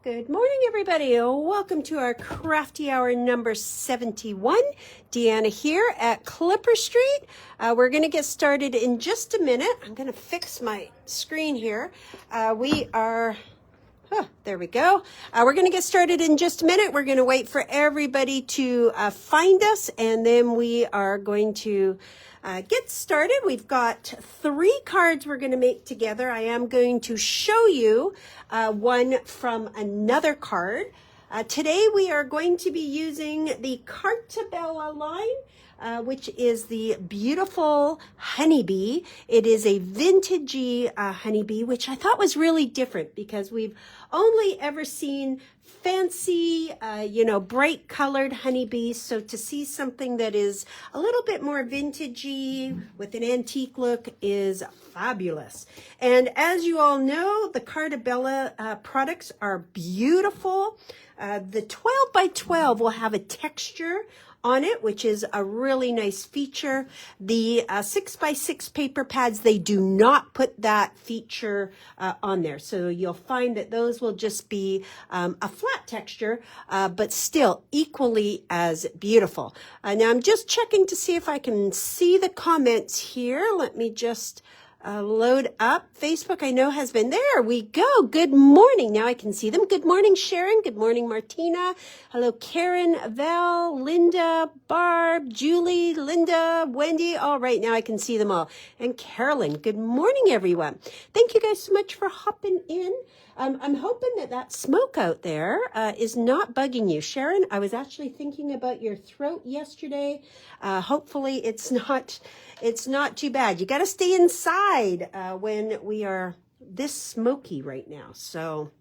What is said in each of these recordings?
Good morning, everybody. Welcome to our Crafty Hour number 71. Deanna here at Clipper Street. We're going to get started in just a minute. I'm going to fix my screen here. There we go. We're going to get started in just a minute. We're going to wait for everybody to find us, and then we are going to get started. We've got 3 cards we're going to make together. I am going to show you one from another card. Today we are going to be using the Carta Bella line, which is the beautiful honeybee. It is a vintagey honeybee, which I thought was really different because we've only ever seen fancy, bright colored honeybees. So to see something that is a little bit more vintagey with an antique look is fabulous. And as you all know, the Carta Bella products are beautiful. The 12 by 12 will have a texture on it, which is a really nice feature. The 6 by 6 paper pads, they do not put that feature on there. So you'll find that those will just be a flat texture, but still equally as beautiful. Now I'm just checking to see if I can see the comments here. Let me just load up. Facebook, I know, has been. There we go. Good morning. Now I can see them. Good morning, Sharon. Good morning, Martina. Hello, Karen, Val, Linda, Barb, Julie, Linda, Wendy. All right, now I can see them all. And Carolyn, good morning, everyone. Thank you guys so much for hopping in. I'm hoping that smoke out there is not bugging you. Sharon, I was actually thinking about your throat yesterday. Hopefully it's not too bad. You got to stay inside when we are this smoky right now. So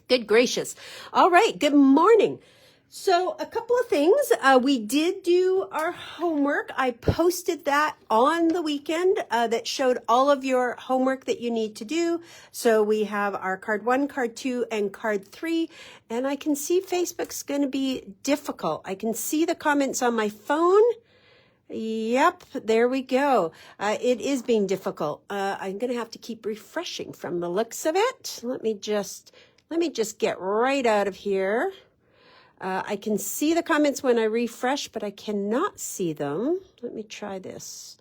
good gracious. All right. Good morning. So a couple of things. We did do our homework. I posted that on the weekend that showed all of your homework that you need to do. So we have our card 1, card 2, and card 3. And I can see Facebook's going to be difficult. I can see the comments on my phone. Yep, there we go. It is being difficult. I'm going to have to keep refreshing from the looks of it. Let me just get right out of here. I can see the comments when I refresh, but I cannot see them. Let me try this.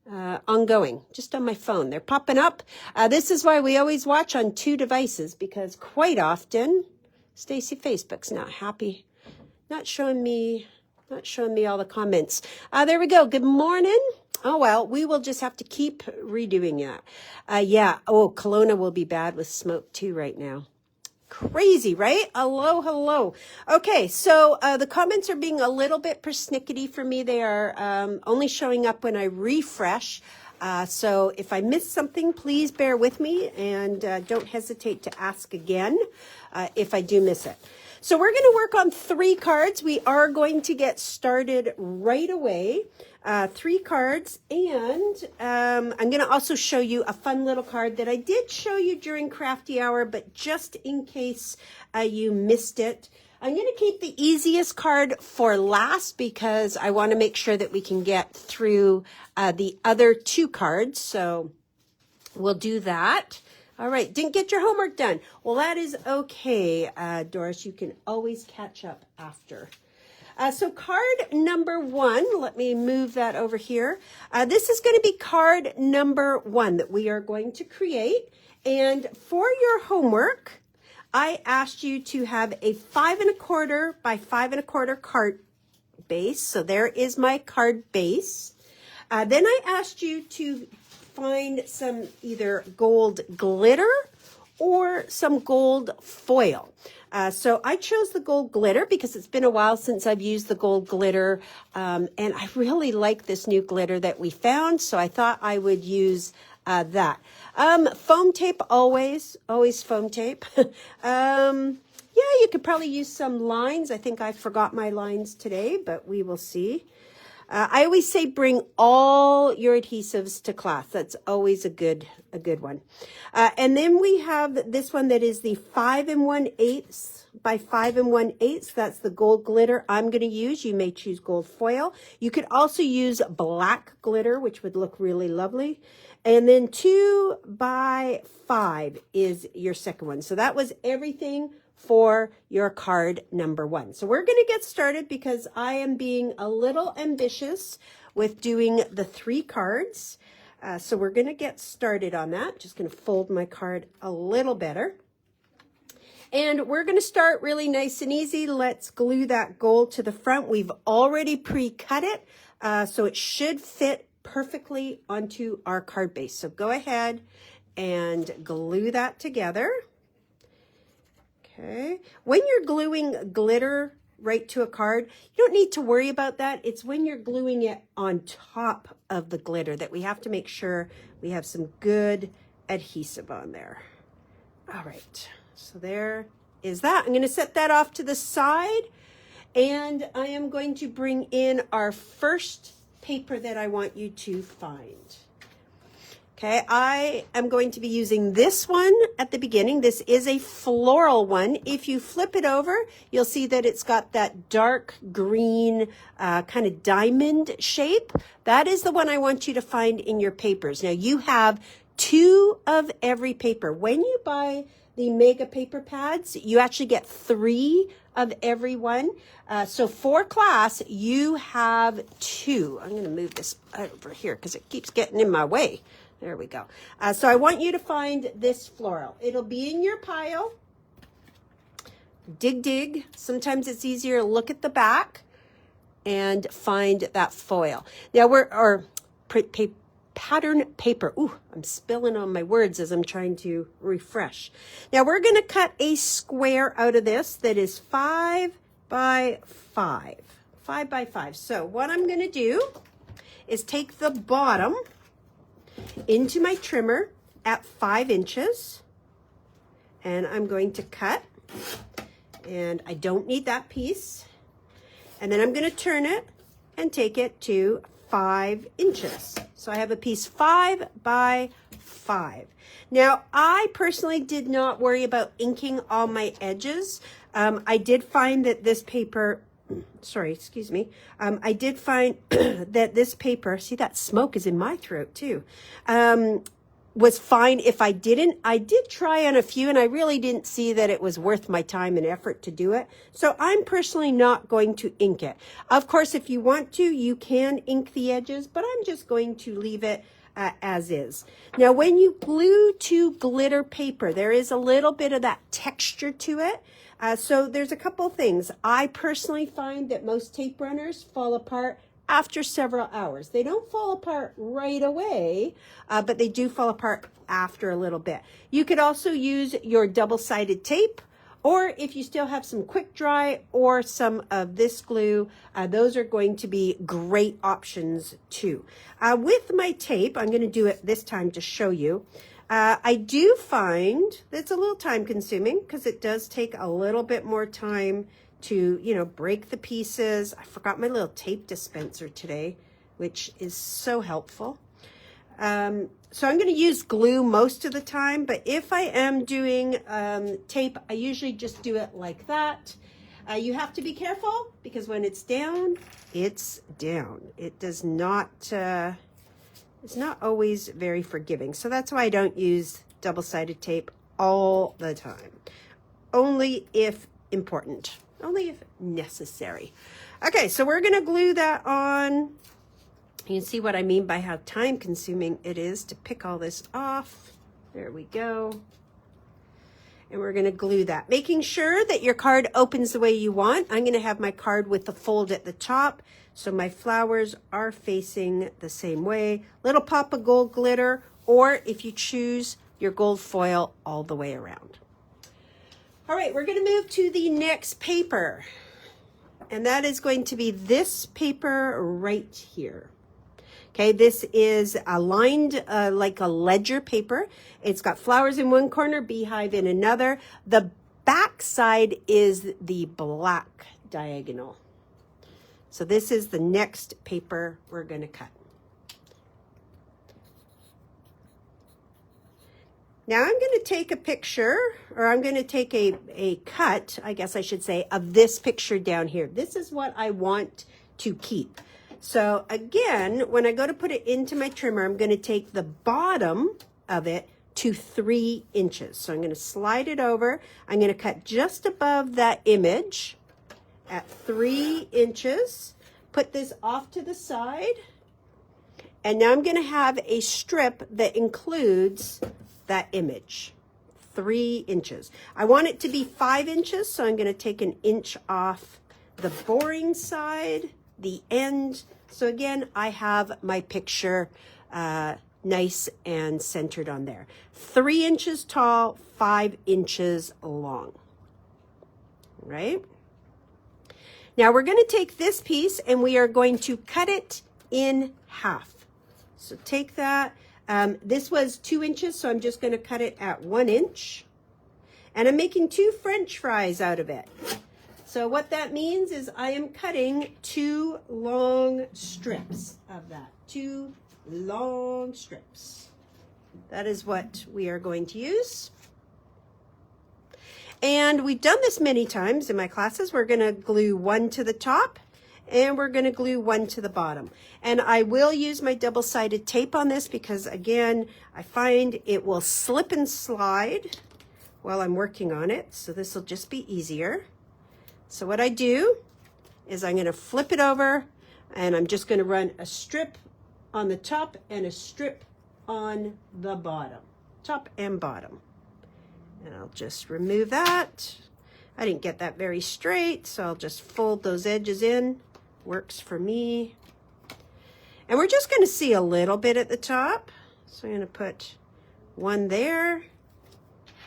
Ongoing, just on my phone. They're popping up. This is why we always watch on 2 devices, because quite often, Stacy, Facebook's not happy. Not showing me all the comments. There we go. Good morning. Oh, well, we will just have to keep redoing that. Yeah. Oh, Kelowna will be bad with smoke too right now. Crazy, right? Hello. Okay, so the comments are being a little bit persnickety for me. They are only showing up when I refresh. So if I miss something, please bear with me and don't hesitate to ask again if I do miss it. So we're going to work on 3 cards. We are going to get started right away. 3 cards, and I'm going to also show you a fun little card that I did show you during Crafty Hour, but just in case you missed it, I'm going to keep the easiest card for last because I want to make sure that we can get through the other 2 cards. So we'll do that. All right, didn't get your homework done. Well, that is okay, Doris. You can always catch up after. So card number 1, let me move that over here. This is going to be card number 1 that we are going to create. And for your homework, I asked you to have a 5 1/4 by 5 1/4 card base. So there is my card base. Then I asked you to find some either gold glitter or some gold foil. So I chose the gold glitter because it's been a while since I've used the gold glitter. And I really like this new glitter that we found. So I thought I would use that. Foam tape, always foam tape. Yeah, you could probably use some lines. I think I forgot my lines today, but we will see. I always say bring all your adhesives to class. That's always a good one. And then we have this one that is the 5 1/8 by 5 1/8. That's the gold glitter I'm going to use. You may choose gold foil. You could also use black glitter, which would look really lovely. And then 2 by 5 is your second one. So that was everything for your card number 1. So we're going to get started because I am being a little ambitious with doing the 3 cards. So we're going to get started on that. Just going to fold my card a little better. And we're going to start really nice and easy. Let's glue that gold to the front. We've already pre-cut it, so it should fit perfectly onto our card base. So go ahead and glue that together. Okay. When you're gluing glitter right to a card, you don't need to worry about that. It's when you're gluing it on top of the glitter that we have to make sure we have some good adhesive on there. All right. So there is that. I'm going to set that off to the side, and I am going to bring in our first paper that I want you to find. Okay, I am going to be using this one at the beginning. This is a floral one. If you flip it over, you'll see that it's got that dark green kind of diamond shape. That is the one I want you to find in your papers. Now, you have 2 of every paper. When you buy the mega paper pads, you actually get 3 of every one. So for class, you have 2. I'm going to move this over here because it keeps getting in my way. There we go. So I want you to find this floral. It'll be in your pile. Dig, dig. Sometimes it's easier to look at the back and find that foil. Now pattern paper. Ooh, I'm spilling on my words as I'm trying to refresh. Now we're going to cut a square out of this that is 5 by 5. 5 by 5. So what I'm going to do is take the bottom into my trimmer at 5 inches, and I'm going to cut, and I don't need that piece, and then I'm going to turn it and take it to 5 inches. So I have a piece 5 by 5. Now, I personally did not worry about inking all my edges. I did find that this paper, I did find that this paper, see that smoke is in my throat too, was fine if I didn't. I did try on a few and I really didn't see that it was worth my time and effort to do it. So I'm personally not going to ink it. Of course, if you want to, you can ink the edges, but I'm just going to leave it as is. Now, when you glue to glitter paper, there is a little bit of that texture to it. So there's a couple things. I personally find that most tape runners fall apart after several hours. They don't fall apart right away, but they do fall apart after a little bit. You could also use your double-sided tape, or if you still have some quick dry or some of this glue, those are going to be great options too. With my tape, I'm going to do it this time to show you. I do find that it's a little time consuming because it does take a little bit more time to, break the pieces. I forgot my little tape dispenser today, which is so helpful. So I'm going to use glue most of the time, but if I am doing tape, I usually just do it like that. You have to be careful because when it's down, it's down. It does not... it's not always very forgiving. So that's why I don't use double-sided tape all the time. Only if important. Only if necessary. Okay, so we're going to glue that on. You can see what I mean by how time-consuming it is to pick all this off. There we go. And we're going to glue that. Making sure that your card opens the way you want. I'm going to have my card with the fold at the top. So my flowers are facing the same way. Little pop of gold glitter, or if you choose, your gold foil all the way around. All right, we're going to move to the next paper. And that is going to be this paper right here. Okay, this is lined like a ledger paper. It's got flowers in one corner, beehive in another. The back side is the black diagonal. So this is the next paper we're going to cut. Now I'm going to take a picture, or I'm going to take a cut, I guess I should say, of this picture down here. This is what I want to keep. So again, when I go to put it into my trimmer, I'm going to take the bottom of it to 3 inches. So I'm going to slide it over. I'm going to cut just above that image at 3 inches. Put this off to the side. And now I'm going to have a strip that includes that image. 3 inches. I want it to be 5 inches, so I'm going to take an inch off the boring side, the end. So again, I have my picture nice and centered on there. 3 inches tall, 5 inches long. Right? Now we're going to take this piece and we are going to cut it in half. So take that. This was 2 inches, so I'm just going to cut it at 1 inch. And I'm making 2 French fries out of it. So what that means is I am cutting 2 long strips of that. 2 long strips. That is what we are going to use. And we've done this many times in my classes. We're going to glue 1 to the top and we're going to glue 1 to the bottom. And I will use my double-sided tape on this because, again, I find it will slip and slide while I'm working on it. So this will just be easier. So what I do is I'm going to flip it over and I'm just going to run a strip on the top and a strip on the bottom, top and bottom. And I'll just remove that. I didn't get that very straight, so I'll just fold those edges in. Works for me. And we're just going to see a little bit at the top. So I'm going to put 1 there.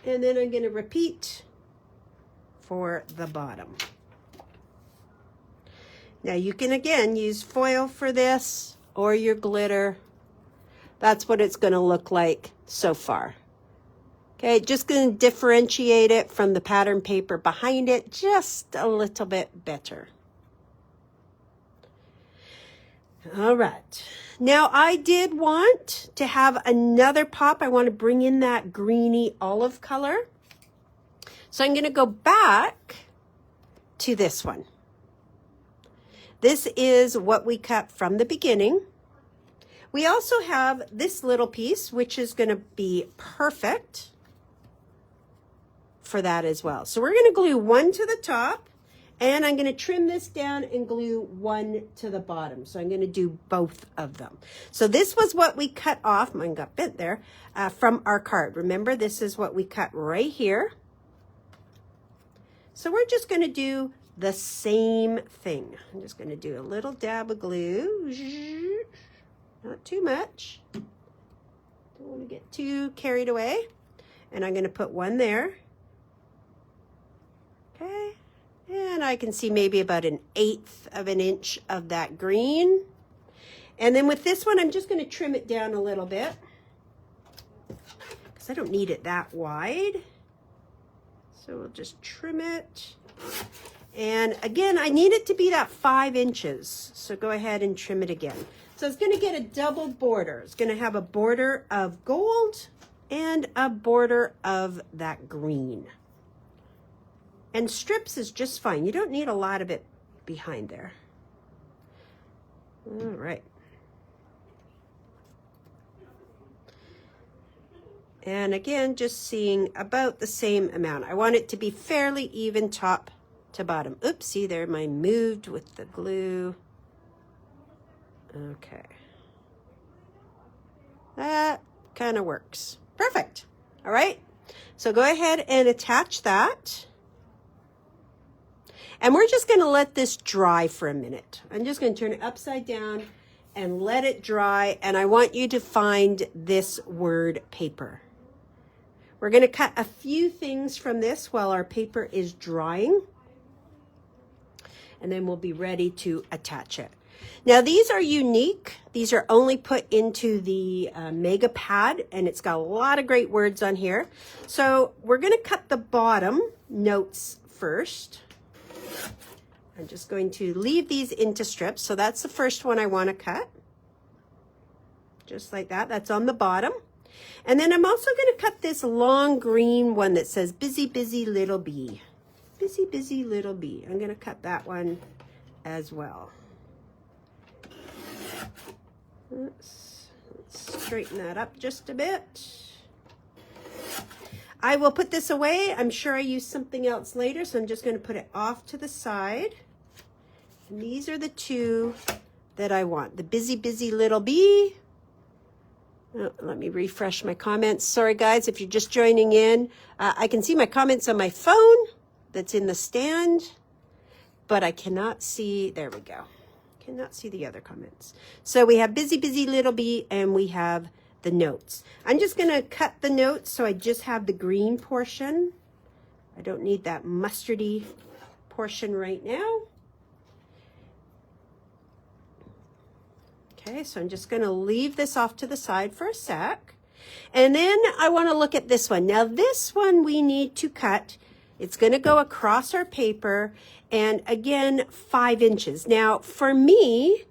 And then I'm going to repeat for the bottom. Now you can again use foil for this or your glitter. That's what it's going to look like so far. Okay, just going to differentiate it from the pattern paper behind it just a little bit better. All right. Now I did want to have another pop. I want to bring in that greeny olive color. So I'm going to go back to this one. This is what we cut from the beginning. We also have this little piece, which is going to be perfect for that as well. So we're going to glue 1 to the top and I'm going to trim this down and glue 1 to the bottom. So I'm going to do both of them. So this was what we cut off, mine got bent there, from our card. Remember, this is what we cut right here. So we're just going to do the same thing. I'm just going to do a little dab of glue, not too much. Don't want to get too carried away. And I'm going to put 1 there. Okay, and I can see maybe about 1/8 of an inch of that green. And then with this one, I'm just going to trim it down a little bit because I don't need it that wide. So we'll just trim it. And again, I need it to be that 5 inches. So go ahead and trim it again. So it's going to get a double border. It's going to have a border of gold and a border of that green. And strips is just fine. You don't need a lot of it behind there. All right. And again, just seeing about the same amount. I want it to be fairly even top to bottom. Oops, see there, mine moved with the glue. Okay. That kind of works. Perfect. All right. So go ahead and attach that. And we're just going to let this dry for a minute. I'm just going to turn it upside down and let it dry. And I want you to find this word paper. We're going to cut a few things from this while our paper is drying. And then we'll be ready to attach it. Now these are unique. These are only put into the Mega Pad, and it's got a lot of great words on here. So we're going to cut the bottom notes first. I'm just going to leave these into strips. So that's the first one I want to cut. Just like that. That's on the bottom. And then I'm also going to cut this long green one that says busy, busy little bee. Busy, busy little bee. I'm going to cut that one as well. Let's straighten that up just a bit. I will put this away. I'm sure I use something else later, so I'm just going to put it off to the side. And these are the two that I want. The Busy Busy Little Bee. Oh, let me refresh my comments. Sorry, guys, if you're just joining in. I can see my comments on my phone that's in the stand, but I cannot see. There we go. Cannot see the other comments. So we have Busy Busy Little Bee, and we have the notes. I'm just going to cut the notes so I just have the green portion. I don't need that mustardy portion right now. Okay, so I'm just going to leave this off to the side for a sec. And then I want to look at this one. Now this one we need to cut. It's going to go across our paper, and again 5 inches. Now for me,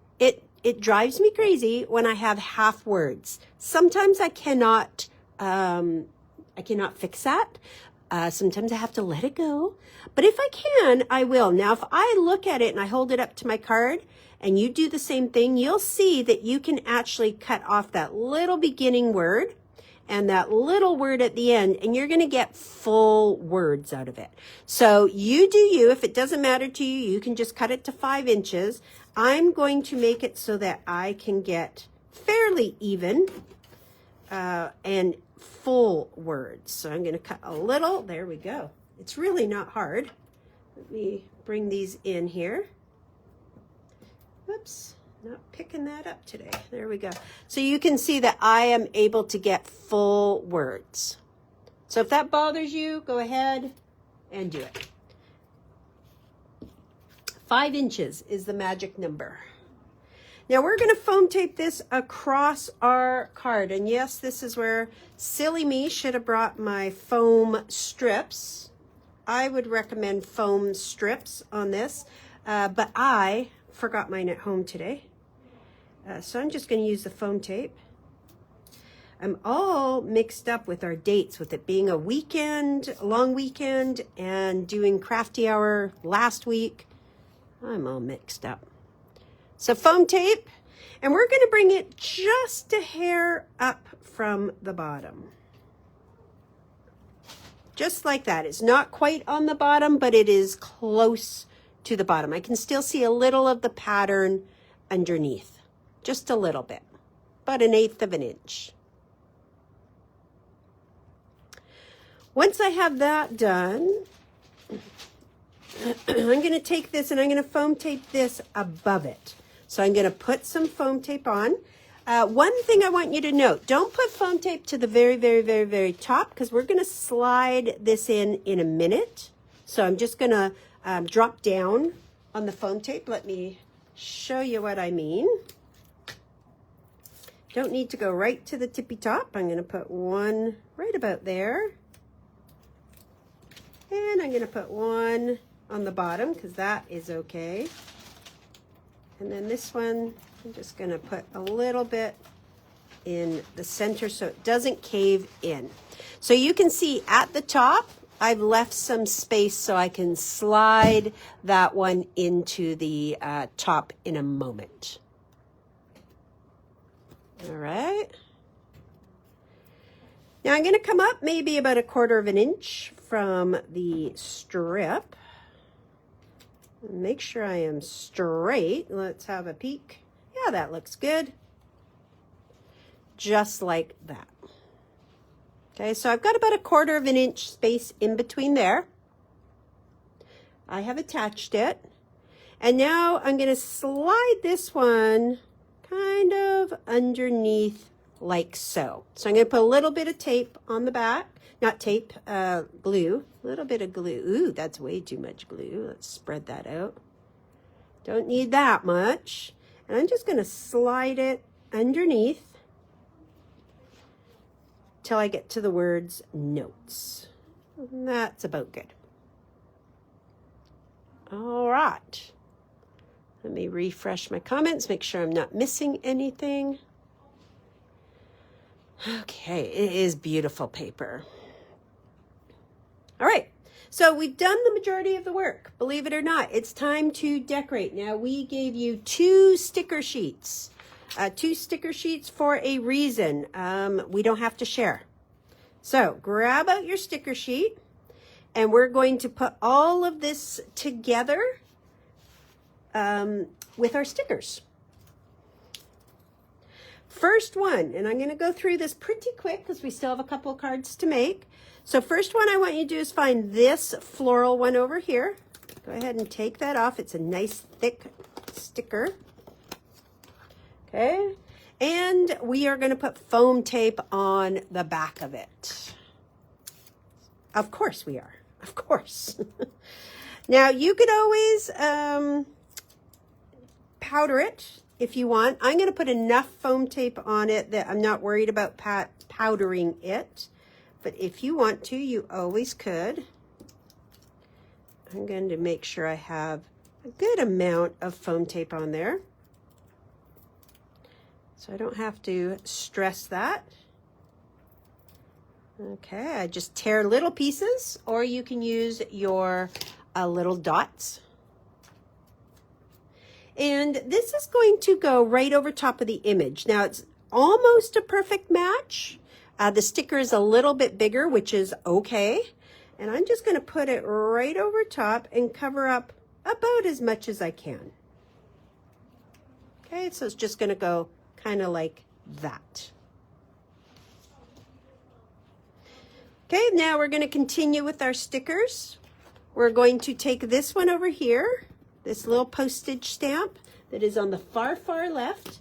it drives me crazy when I have half words. Sometimes I cannot fix that. Sometimes I have to let it go. But if I can, I will. Now, if I look at it and I hold it up to my card and you do the same thing, you'll see that you can actually cut off that little beginning word and that little word at the end, and you're going to get full words out of it. So you do you. If it doesn't matter to you, you can just cut it to 5 inches. I'm going to make it so that I can get fairly even and full words. So I'm going to cut a little. There we go. It's really not hard. Let me bring these in here. Oops, not picking that up today. There we go. So you can see that I am able to get full words. So if that bothers you, go ahead and do it. 5 inches is the magic number. Now we're going to foam tape this across our card. And yes, this is where silly me should have brought my foam strips. I would recommend foam strips on this, but I forgot mine at home today. So I'm just going to use the foam tape. I'm all mixed up with our dates, with it being a weekend, a long weekend, and doing Crafty Hour last week. I'm all mixed up. So foam tape, and we're going to bring it just a hair up from the bottom. Just like that. It's not quite on the bottom, but it is close to the bottom. I can still see a little of the pattern underneath. Just a little bit, about 1/8 of an inch. Once I have that done, I'm going to take this and I'm going to foam tape this above it. So I'm going to put some foam tape on. One thing I want you to note, don't put foam tape to the very, very, very, very top, because we're going to slide this in a minute. So I'm just going to drop down on the foam tape. Let me show you what I mean. Don't need to go right to the tippy top. I'm going to put one right about there. And I'm going to put one on the bottom, because that is okay. And then this one, I'm just going to put a little bit in the center so it doesn't cave in. So you can see at the top, I've left some space so I can slide that one into the top in a moment. All right. Now I'm going to come up maybe about 1/4 of an inch from the strip. Make sure I am straight. Let's have a peek. Yeah, that looks good. Just like that. Okay, so I've got about 1/4 of an inch space in between there. I have attached it. And now I'm going to slide this one kind of underneath like so. So I'm going to put a little bit of tape on the back. Not tape, glue. A little bit of glue. Ooh, that's way too much glue. Let's spread that out. Don't need that much. And I'm just going to slide it underneath till I get to the words notes. And that's about good. All right. Let me refresh my comments, make sure I'm not missing anything. Okay, it is beautiful paper. All right, so we've done the majority of the work. Believe it or not, it's time to decorate. Now, we gave you 2 sticker sheets. 2 sticker sheets for a reason. We don't have to share. So grab out your sticker sheet, and we're going to put all of this together with our stickers. First one, and I'm going to go through this pretty quick because we still have a couple of cards to make. So first one I want you to do is find this floral one over here. Go ahead and take that off. It's a nice thick sticker. Okay, and we are going to put foam tape on the back of it. Of course we are. Of course. Now you could always powder it if you want. I'm going to put enough foam tape on it that I'm not worried about powdering it. But if you want to, you always could. I'm going to make sure I have a good amount of foam tape on there, so I don't have to stress that. Okay, I just tear little pieces, or you can use your little dots. And this is going to go right over top of the image. Now it's almost a perfect match. The sticker is a little bit bigger, which is okay. And I'm just going to put it right over top and cover up about as much as I can. Okay, so it's just going to go kind of like that. Okay, now we're going to continue with our stickers. We're going to take this one over here, this little postage stamp that is on the far, far left.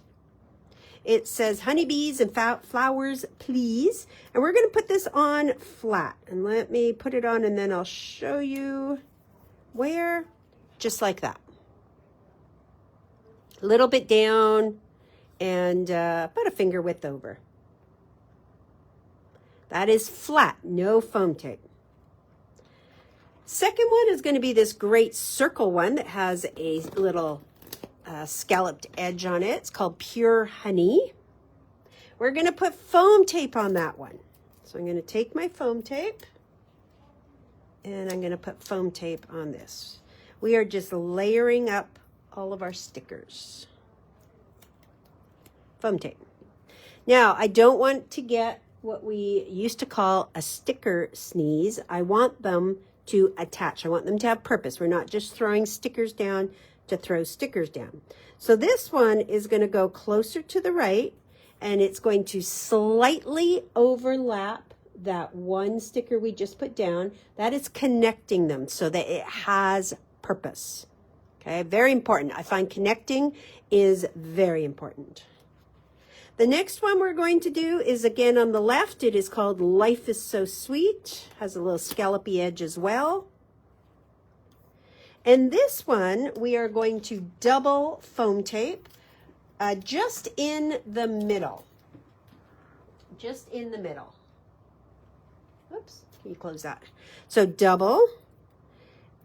It says honeybees and flowers, please. And we're going to put this on flat. And let me put it on and then I'll show you where. Just like that. A little bit down and about a finger width over. That is flat, no foam tape. Second one is going to be this great circle one that has a little scalloped edge on it. It's called Pure Honey. We're going to put foam tape on that one. So I'm going to take my foam tape and I'm going to put foam tape on this. We are just layering up all of our stickers. Foam tape. Now, I don't want to get what we used to call a sticker sneeze. I want them to attach. I want them to have purpose. We're not just throwing stickers down to throw stickers down. So this one is going to go closer to the right, and it's going to slightly overlap that one sticker we just put down. That is connecting them so that it has purpose. Okay, very important. I find connecting is very important. The next one we're going to do is again on the left. It is called Life is So Sweet. Has a little scallopy edge as well. And this one, we are going to double foam tape just in the middle. Just in the middle. Oops, can you close that? So double.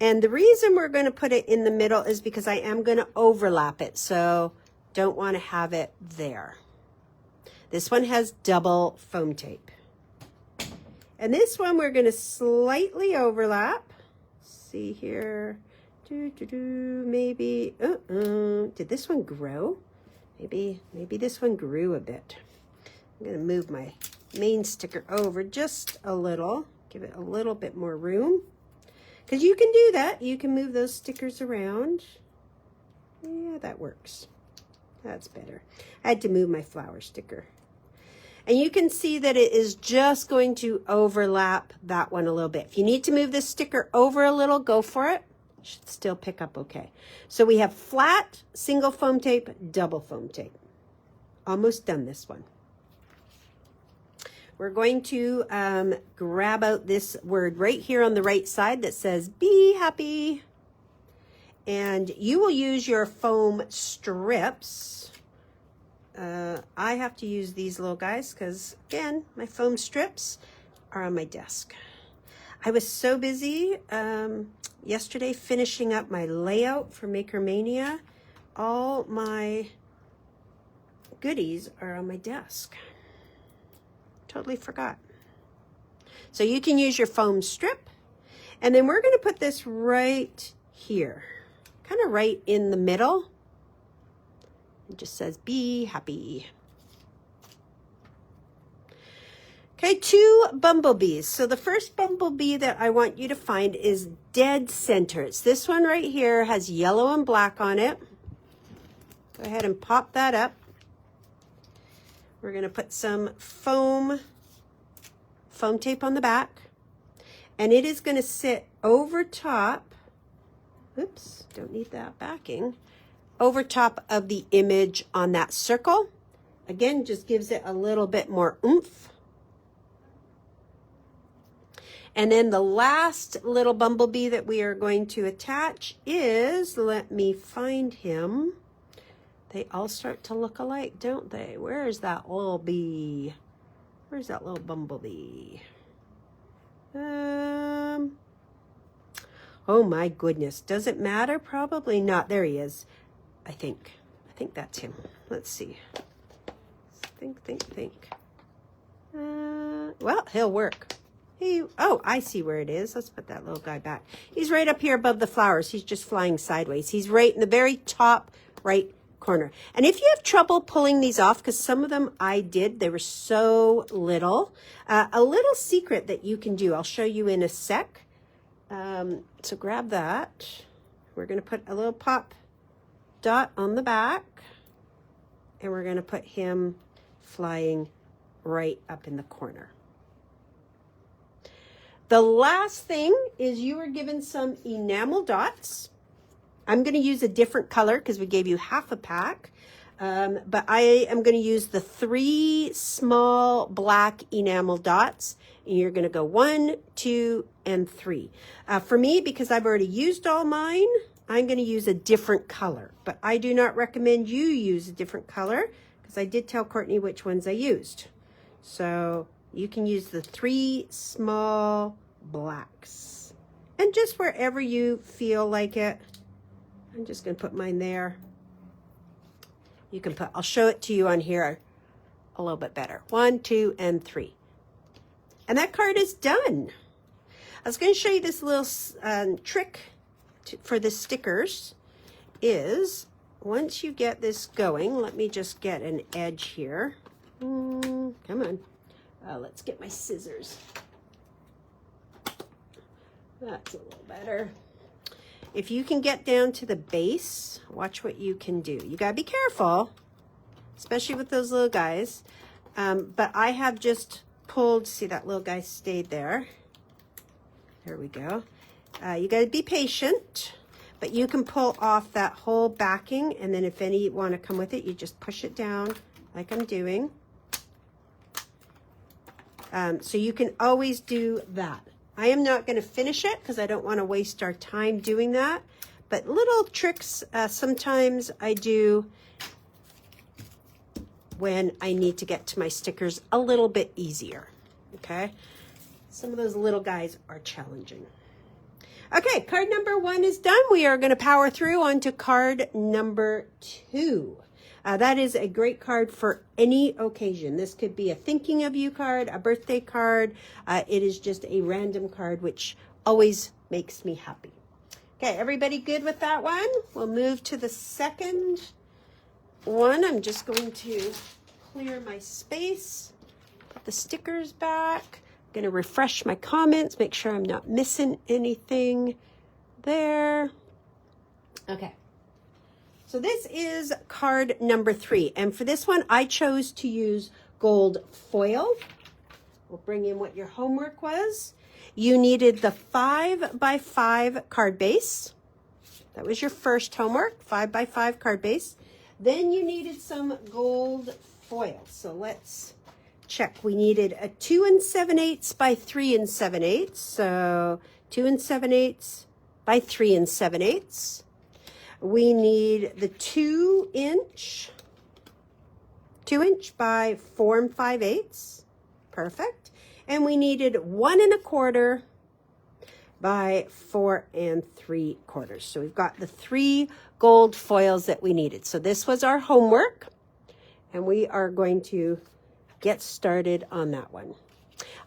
And the reason we're going to put it in the middle is because I am going to overlap it. So don't want to have it there. This one has double foam tape. And this one we're going to slightly overlap. See here. Maybe, did this one grow? Maybe this one grew a bit. I'm going to move my main sticker over just a little. Give it a little bit more room. Because you can do that. You can move those stickers around. Yeah, that works. That's better. I had to move my flower sticker. And you can see that it is just going to overlap that one a little bit. If you need to move this sticker over a little, go for it. Should still pick up okay. So we have flat, single foam tape, double foam tape. Almost done this one. We're going to grab out this word right here on the right side that says be happy. And you will use your foam strips. I have to use these little guys because, again, my foam strips are on my desk. I was so busy yesterday finishing up my layout for Maker Mania. All my goodies are on my desk. Totally forgot. So you can use your foam strip. And then we're going to put this right here. Kind of right in the middle. It just says, be happy. Okay, 2 bumblebees. So the first bumblebee that I want you to find is dead center. It's this one right here, has yellow and black on it. Go ahead and pop that up. We're going to put some foam tape on the back. And it is going to sit over top. Oops, don't need that backing. Over top of the image on that circle. Again, just gives it a little bit more oomph. And then the last little bumblebee that we are going to attach is, let me find him. They all start to look alike, don't they? Where is that little bee? Where's that little bumblebee? Oh my goodness. Does it matter? Probably not. There he is. I think that's him. Let's see. Think. Well, he'll work. Oh, I see where it is. Let's put that little guy back. He's right up here above the flowers. He's just flying sideways. He's right in the very top right corner. And if you have trouble pulling these off, because some of them I did, they were so little, a little secret that you can do, I'll show you in a sec. So grab that. We're going to put a little pop dot on the back, and we're going to put him flying right up in the corner. The last thing is you were given some enamel dots. I'm going to use a different color because we gave you half a pack. But I am going to use the 3 small black enamel dots. And you're going to go 1, 2, and 3. For me, because I've already used all mine, I'm going to use a different color. But I do not recommend you use a different color because I did tell Courtney which ones I used. So you can use the 3 small blacks. And just wherever you feel like it. I'm just going to put mine there. You can put, I'll show it to you on here a little bit better. 1, 2, and 3. And that card is done. I was going to show you this little trick for the stickers is once you get this going, let me just get an edge here. Come on. Let's get my scissors. That's a little better. If you can get down to the base, watch what you can do. You got to be careful, especially with those little guys. But I have just pulled, see that little guy stayed there. There we go. You got to be patient, but you can pull off that whole backing. And then if any want to come with it, you just push it down like I'm doing. So you can always do that. I am not going to finish it because I don't want to waste our time doing that. But little tricks sometimes I do when I need to get to my stickers a little bit easier. Okay? Some of those little guys are challenging. Okay, card number 1 is done. We are going to power through on to card number 2. That is a great card for any occasion. This could be a thinking of you card, a birthday card. It is just a random card, which always makes me happy. Okay, everybody good with that one? We'll move to the second one. I'm just going to clear my space, put the stickers back. I'm going to refresh my comments, make sure I'm not missing anything there. Okay. So this is card number 3. And for this one, I chose to use gold foil. We'll bring in what your homework was. You needed the 5x5 card base. That was your first homework, 5x5 card base. Then you needed some gold foil. So let's check. We needed a 2 7/8 by 3 7/8. So 2 7/8 by 3 7/8. We need the 2 inch by 4 5/8. Perfect. And we needed 1 1/4 by 4 3/4. So we've got the 3 gold foils that we needed. So this was our homework, and we are going to get started on that one.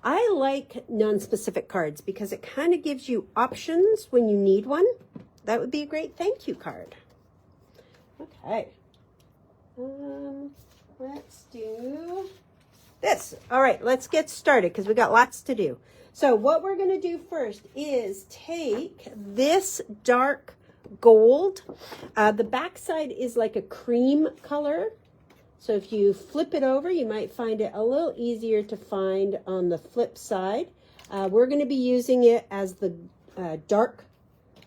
I like non-specific cards because it kind of gives you options when you need one. That would be a great thank you card. Okay. Let's do this. All right, let's get started because we got lots to do. So what we're going to do first is take this dark gold. The back side is like a cream color. So if you flip it over, you might find it a little easier to find on the flip side. We're going to be using it as the dark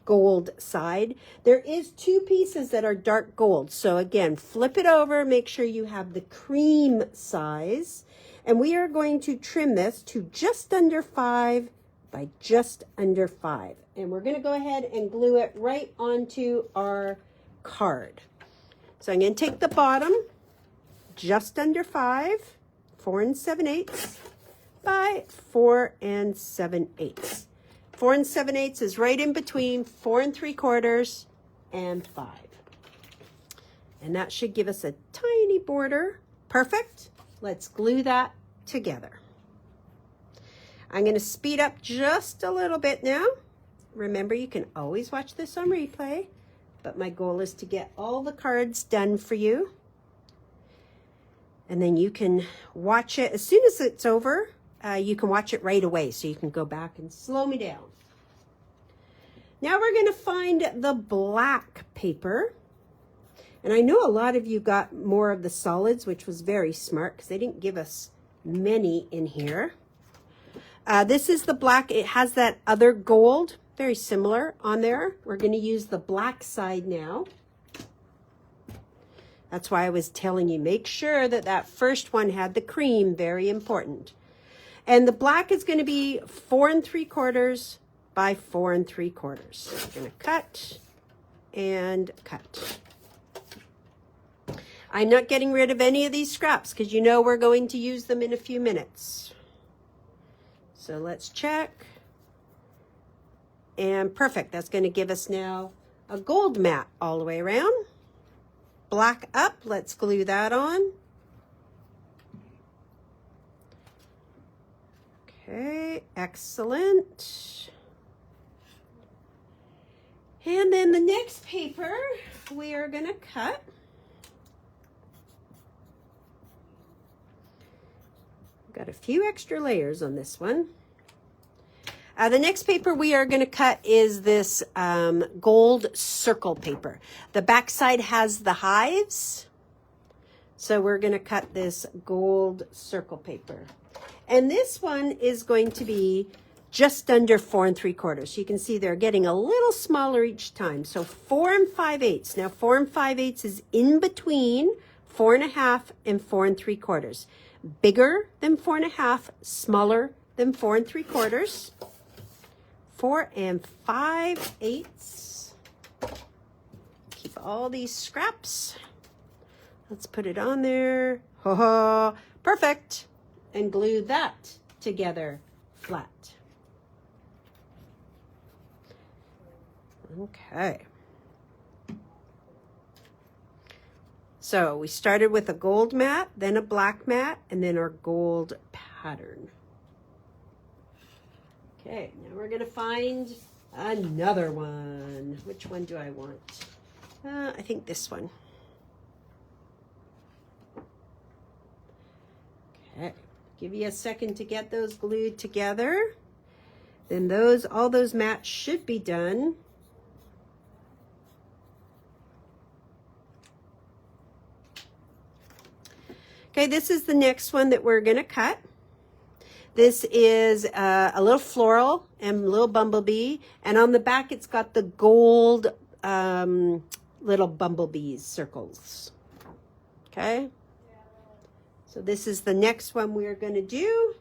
gold side. There is two pieces that are dark gold. So again, flip it over, make sure you have the cream size. And we are going to trim this to just under 5 by just under 5. And we're going to go ahead and glue it right onto our card. So I'm going to take the bottom, just under 5, 4 7/8 by 4 7/8. 4 7/8 is right in between 4 3/4 and 5. And that should give us a tiny border. Perfect. Let's glue that together. I'm going to speed up just a little bit now. Remember, you can always watch this on replay, but my goal is to get all the cards done for you. And then you can watch it as soon as it's over. You can watch it right away, so you can go back and slow me down. Now we're going to find the black paper. And I know a lot of you got more of the solids, which was very smart because they didn't give us many in here. This is the black. It has that other gold, very similar on there. We're going to use the black side now. That's why I was telling you, make sure that that first one had the cream, very important. And the black is going to be 4 3/4 by 4 3/4. I'm going to cut and cut. I'm not getting rid of any of these scraps because you know we're going to use them in a few minutes. So let's check. And perfect. That's going to give us now a gold mat all the way around. Black up. Let's glue that on. Okay, excellent. And then the next paper we are going to cut. Got a few extra layers on this one. The next paper we are going to cut is this gold circle paper. The back side has the hives. So we're going to cut this gold circle paper. And this one is going to be just under 4 3/4. You can see they're getting a little smaller each time. So 4 5/8. Now 4 5/8 is in between 4 1/2 and 4 3/4. Bigger than 4 1/2, smaller than 4 3/4. 4 5/8. Keep all these scraps. Let's put it on there. Ho ho, perfect. And glue that together flat. Okay. So we started with a gold mat, then a black mat, and then our gold pattern. Okay, now we're going to find another one. Which one do I want? I think this one. Okay, give you a second to get those glued together. Then all those mats should be done. Okay, this is the next one that we're going to cut. This is a little floral and a little bumblebee. And on the back, it's got the gold little bumblebees circles. Okay. So this is the next one we're going to do.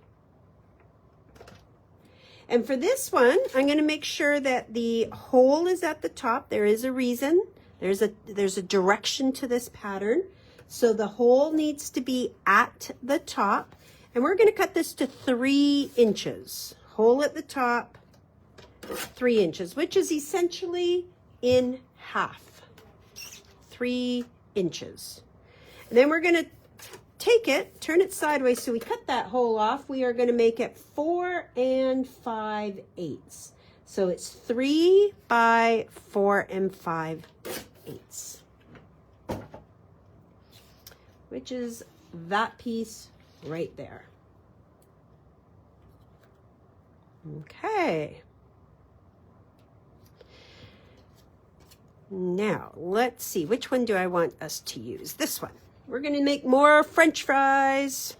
And for this one, I'm going to make sure that the hole is at the top. There is a reason. There's a direction to this pattern. So the hole needs to be at the top. And we're going to cut this to 3 inches. Hole at the top, 3 inches, which is essentially in half. 3 inches. And then we're going to take it, turn it sideways. So we cut that hole off. We are going to make it 4 5/8. So it's 3 by 4 5/8. which is that piece right there. Okay. Now, let's see, which one do I want us to use? This one. We're going to make more French fries.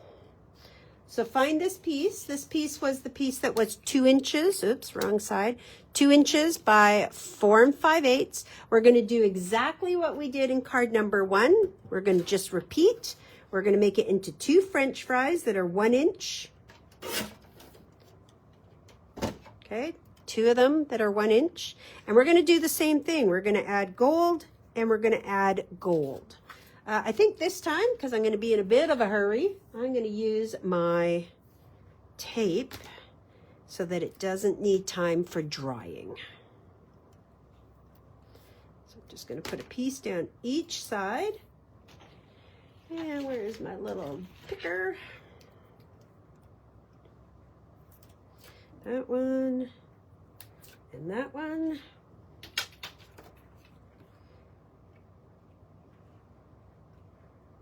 So find this piece. This piece was the piece that was 2 inches. Oops, wrong side. 2 inches by 4 5/8. We're going to do exactly what we did in card number 1. We're going to just repeat. We're going to make it into 2 French fries that are 1 inch. Okay, 2 of them that are 1 inch. And we're going to do the same thing. We're going to add gold and we're going to add gold. I think this time, because I'm going to be in a bit of a hurry, I'm going to use my tape so that it doesn't need time for drying. So I'm just going to put a piece down each side. And where is my little picker? That one and that one.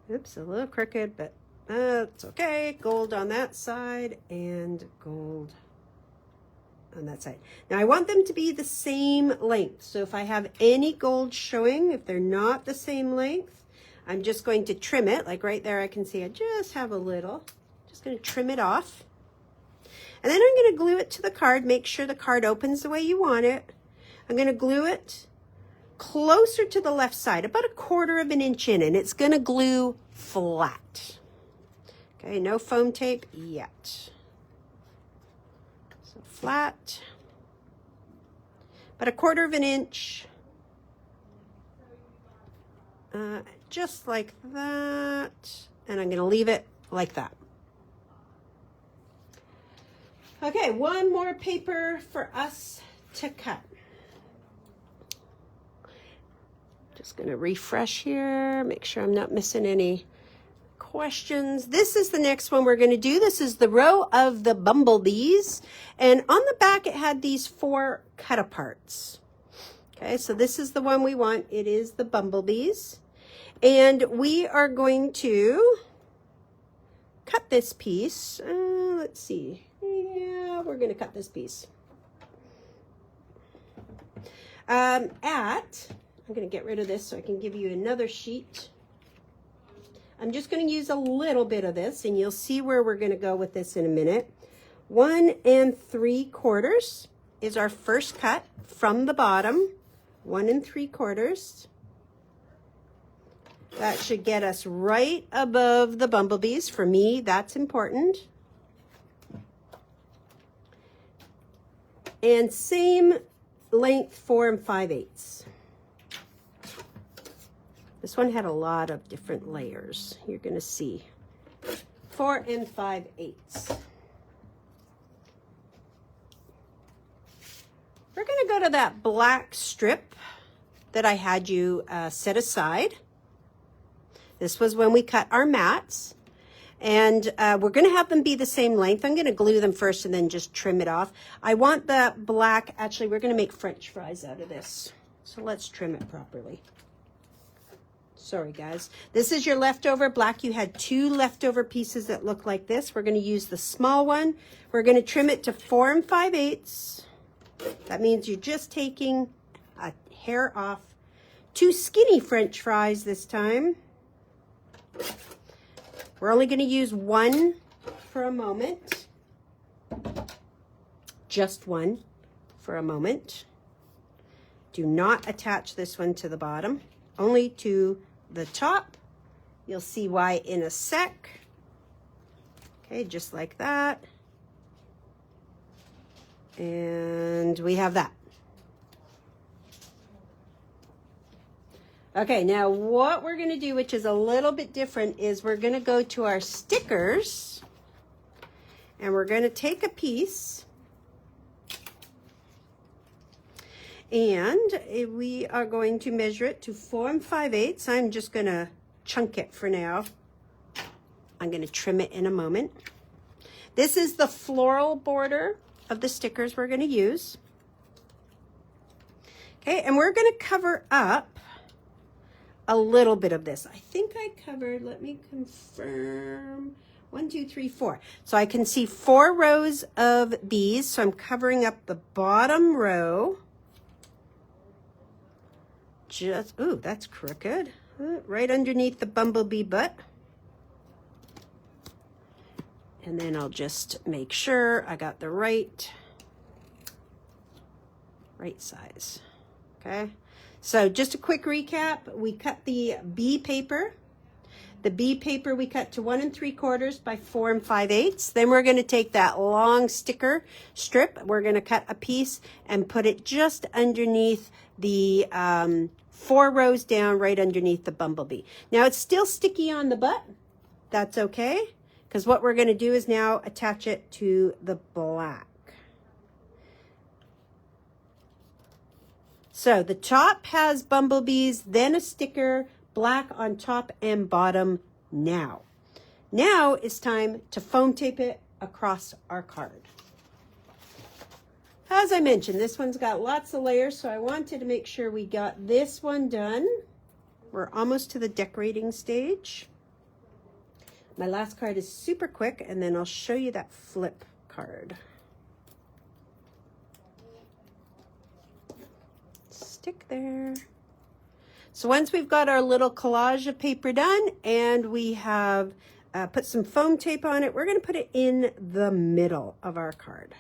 Oops, a little crooked, but that's okay. Gold on that side and gold on that side. Now I want them to be the same length. So if I have any gold showing, if they're not the same length, I'm just going to trim it. Like right there, I can see I just have a little. Just going to trim it off. And then I'm going to glue it to the card. Make sure the card opens the way you want it. I'm going to glue it closer to the left side, about 1/4 inch in, and it's going to glue flat. Okay, no foam tape yet. So flat, about 1/4 inch, just like that, and I'm going to leave it like that. Okay, one more paper for us to cut. Just going to refresh here, make sure I'm not missing any questions. This is the next one we're going to do. This is the row of the bumblebees. And on the back, it had these 4 cut-aparts. Okay, so this is the one we want. It is the bumblebees. And we are going to cut this piece. Let's see. Yeah, we're going to cut this piece. I'm going to get rid of this so I can give you another sheet. I'm just going to use a little bit of this, and you'll see where we're going to go with this in a minute. 1 3/4 is our first cut from the bottom. 1 3/4. That should get us right above the bumblebees. For me, that's important. And same length, 4 5/8. This one had a lot of different layers. You're going to see 4 5/8. We're going to go to that black strip that I had you set aside. This was when we cut our mats. And we're going to have them be the same length. I'm going to glue them first and then just trim it off. I want the black, actually, we're going to make French fries out of this. So let's trim it properly. Sorry, guys. This is your leftover black. You had 2 leftover pieces that look like this. We're going to use the small one. We're going to trim it to 4 5/8. That means you're just taking a hair off. 2 skinny French fries this time. We're only going to use 1 for a moment. Just 1 for a moment. Do not attach this one to the bottom, only to the top. You'll see why in a sec. Okay, just like that. And we have that. Okay, now what we're going to do, which is a little bit different, is we're going to go to our stickers and we're going to take a piece and we are going to measure it to 4 5/8. I'm just going to chunk it for now. I'm going to trim it in a moment. This is the floral border of the stickers we're going to use. Okay, and we're going to cover up a little bit of this. I think I covered, let me confirm, 1, 2, 3, 4. So I can see 4 rows of bees. So I'm covering up the bottom row. Just, ooh, that's crooked. Right underneath the bumblebee butt. And then I'll just make sure I got the right size. Okay. So just a quick recap. We cut the bee paper. The bee paper we cut to 1 3/4 by 4 5/8. Then we're going to take that long sticker strip. We're going to cut a piece and put it just underneath the 4 rows down, right underneath the bumblebee. Now it's still sticky on the butt. That's okay, because what we're going to do is now attach it to the black. So the top has bumblebees, then a sticker, black on top and bottom now. Now it's time to foam tape it across our card. As I mentioned, this one's got lots of layers, so I wanted to make sure we got this one done. We're almost to the decorating stage. My last card is super quick, and then I'll show you that flip card. Stick there. So once we've got our little collage of paper done and we have put some foam tape on it, we're going to put it in the middle of our card.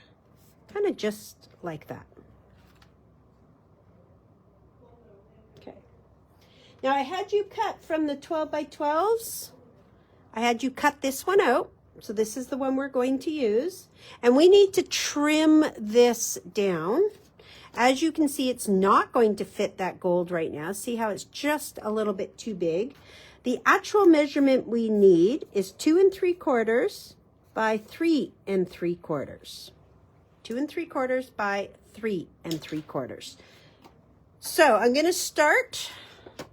Kind of just like that. Okay. Now I had you cut from the 12 by 12s. I had you cut this one out. So this is the one we're going to use. And we need to trim this down. As you can see, it's not going to fit that gold right now. See how it's just a little bit too big? The actual measurement we need is 2 3/4 by 3 3/4. 2 3/4 by 3 3/4. So I'm going to start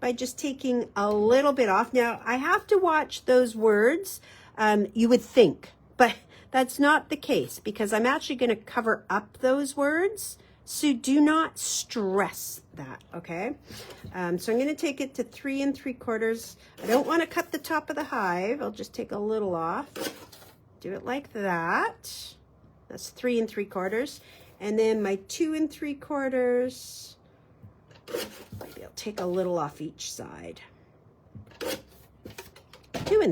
by just taking a little bit off. Now, I have to watch those words, you would think, but that's not the case because I'm actually going to cover up those words. So do not stress that, okay? So I'm going to take it to 3 3/4. I don't want to cut the top of the hive. I'll just take a little off. Do it like that. That's 3 3/4. And then my 2 3/4. Maybe I'll take a little off each side. 2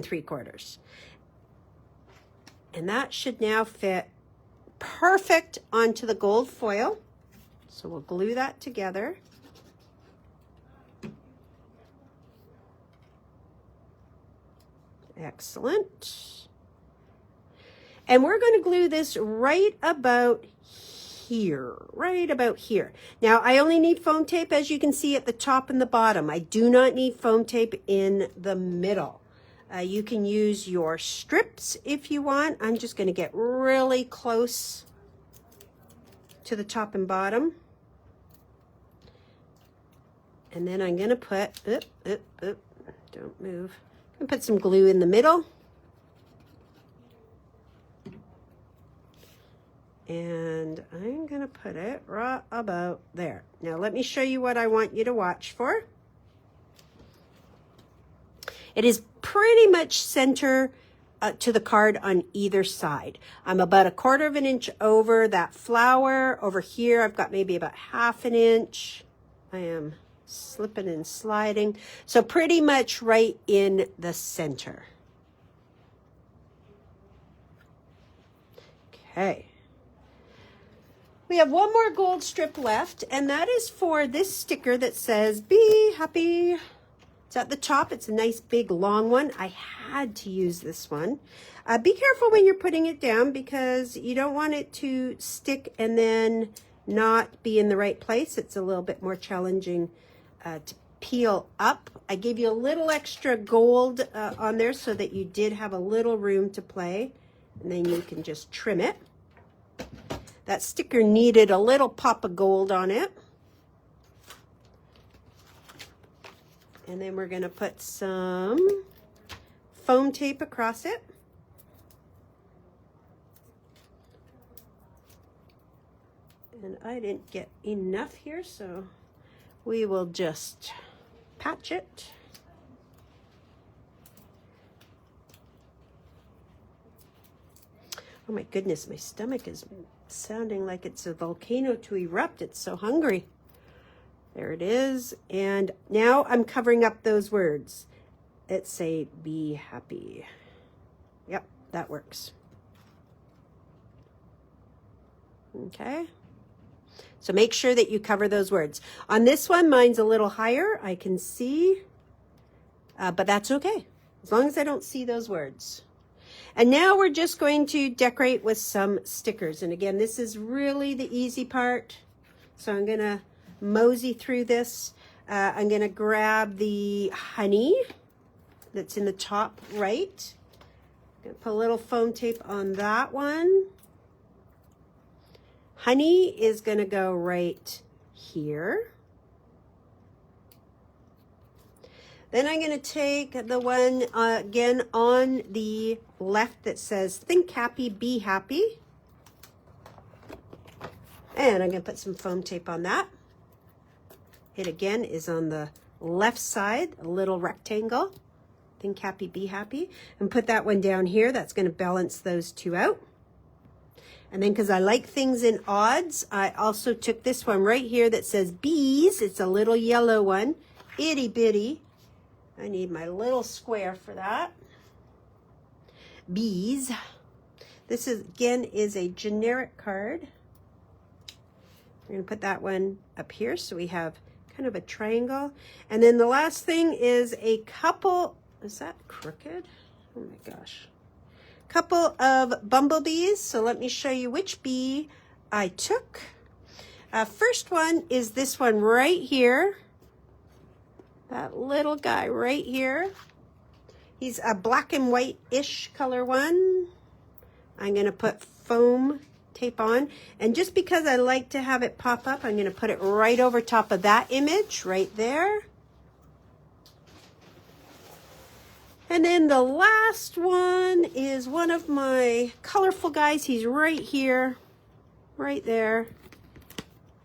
3/4. And that should now fit perfect onto the gold foil. So we'll glue that together. Excellent. And we're going to glue this right about here, right about here. Now, I only need foam tape, as you can see, at the top and the bottom. I do not need foam tape in the middle. You can use your strips if you want. I'm just going to get really close to the top and bottom. And then I'm going to put, don't move. I'm going to put some glue in the middle. And I'm going to put it right about there. Now let me show you what I want you to watch for. It is pretty much center to the card on either side. I'm about 1/4 inch over that flower. Over here, I've got maybe about 1/2 inch. I am slipping and sliding. So pretty much right in the center. Okay. We have one more gold strip left, and that is for this sticker that says, "Be happy." It's at the top. It's a nice big long one. I had to use this one. Be careful when you're putting it down because you don't want it to stick and then not be in the right place. It's a little bit more challenging to peel up. I gave you a little extra gold on there so that you did have a little room to play, and then you can just trim it. That sticker needed a little pop of gold on it. And then we're going to put some foam tape across it. And I didn't get enough here, so we will just patch it. Oh my goodness, my stomach is sounding like it's a volcano to erupt. It's so hungry. There it is. And now I'm covering up those words. Let's say, be happy. Yep, that works. Okay. So make sure that you cover those words. On this one, mine's a little higher. I can see, but that's okay, as long as I don't see those words. And now we're just going to decorate with some stickers. And again, this is really the easy part. So I'm going to mosey through this. I'm going to grab the honey that's in the top right. I'm going to put a little foam tape on that one. Honey is going to go right here. Then I'm going to take the one again on the left that says think happy, be happy. And I'm going to put some foam tape on that. It again is on the left side, a little rectangle. Think happy, be happy. And put that one down here. That's going to balance those two out. And then because I like things in odds, I also took this one right here that says bees. It's a little yellow one, itty bitty. I need my little square for that. Bees. This is again is a generic card. We're going to put that one up here so we have kind of a triangle. And then the last thing is a couple, is that crooked? Oh my gosh. Couple of bumblebees. So let me show you which bee I took. First one is this one right here. That little guy right here. He's a black and white-ish color one. I'm going to put foam tape on. And just because I like to have it pop up, I'm going to put it right over top of that image right there. And then the last one is one of my colorful guys. He's right here, right there.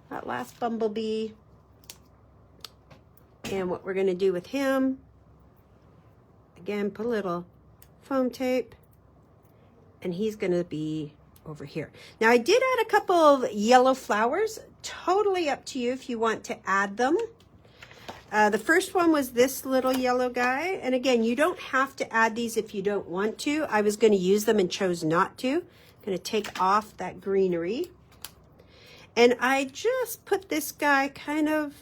That last bumblebee. And what we're going to do with him, again, put a little foam tape. And he's going to be over here. Now, I did add a couple of yellow flowers. Totally up to you if you want to add them. The first one was this little yellow guy. And again, you don't have to add these if you don't want to. I was going to use them and chose not to. I'm going to take off that greenery. And I just put this guy kind of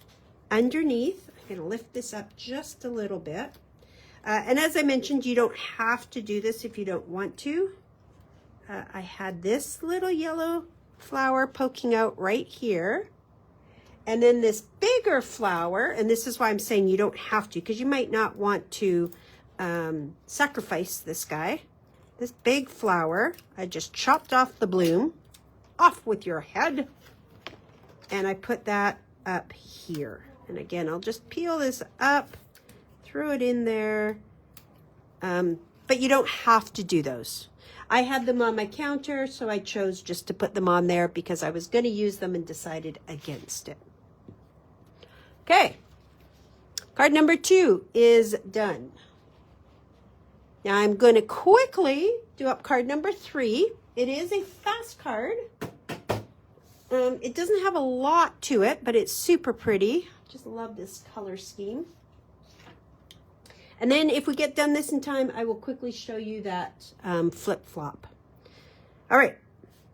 underneath. I'm going to lift this up just a little bit. And as I mentioned, you don't have to do this if you don't want to. I had this little yellow flower poking out right here. And then this bigger flower, and this is why I'm saying you don't have to, because you might not want to sacrifice this guy. This big flower, I just chopped off the bloom. Off with your head. And I put that up here. And again, I'll just peel this up, throw it in there. But you don't have to do those. I had them on my counter, so I chose just to put them on there because I was going to use them and decided against it. Okay, card number 2 is done. Now I'm going to quickly do up card number 3. It is a fast card. It doesn't have a lot to it, but it's super pretty. Just love this color scheme. And then if we get done this in time, I will quickly show you that flip-flop. All right,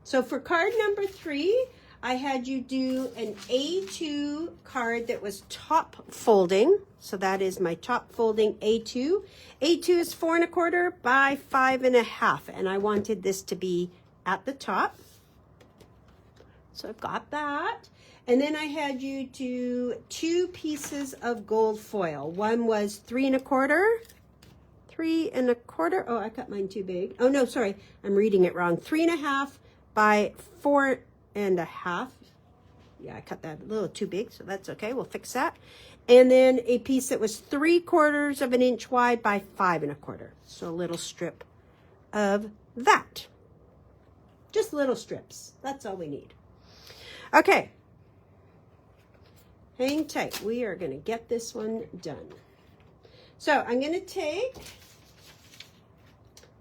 so for card number 3, I had you do an A2 card that was top folding. So that is my top folding A2. A2 is 4 1/4 by 5 1/2. And I wanted this to be at the top. So I've got that. And then I had you do 2 pieces of gold foil. One was 3 1/4. 3 1/4. Oh, I cut mine too big. Oh, no, sorry. I'm reading it wrong. 3 1/2 by 4 1/2. Yeah, I cut that a little too big, so that's okay. We'll fix that. And then a piece that was 3/4 of an inch wide by 5 1/4. So a little strip of that. Just little strips. That's all we need. Okay. Hang tight. We are going to get this one done. So I'm going to take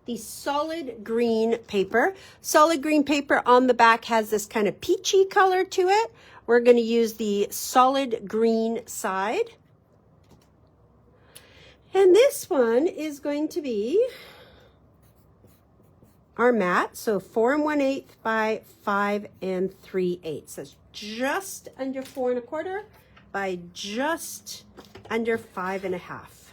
the solid green paper. Solid green paper on the back has this kind of peachy color to it. We're going to use the solid green side. And this one is going to be our mat. So 4 1/8 by 5 3/8. That's just under 4 1/4 by just under 5 1/2.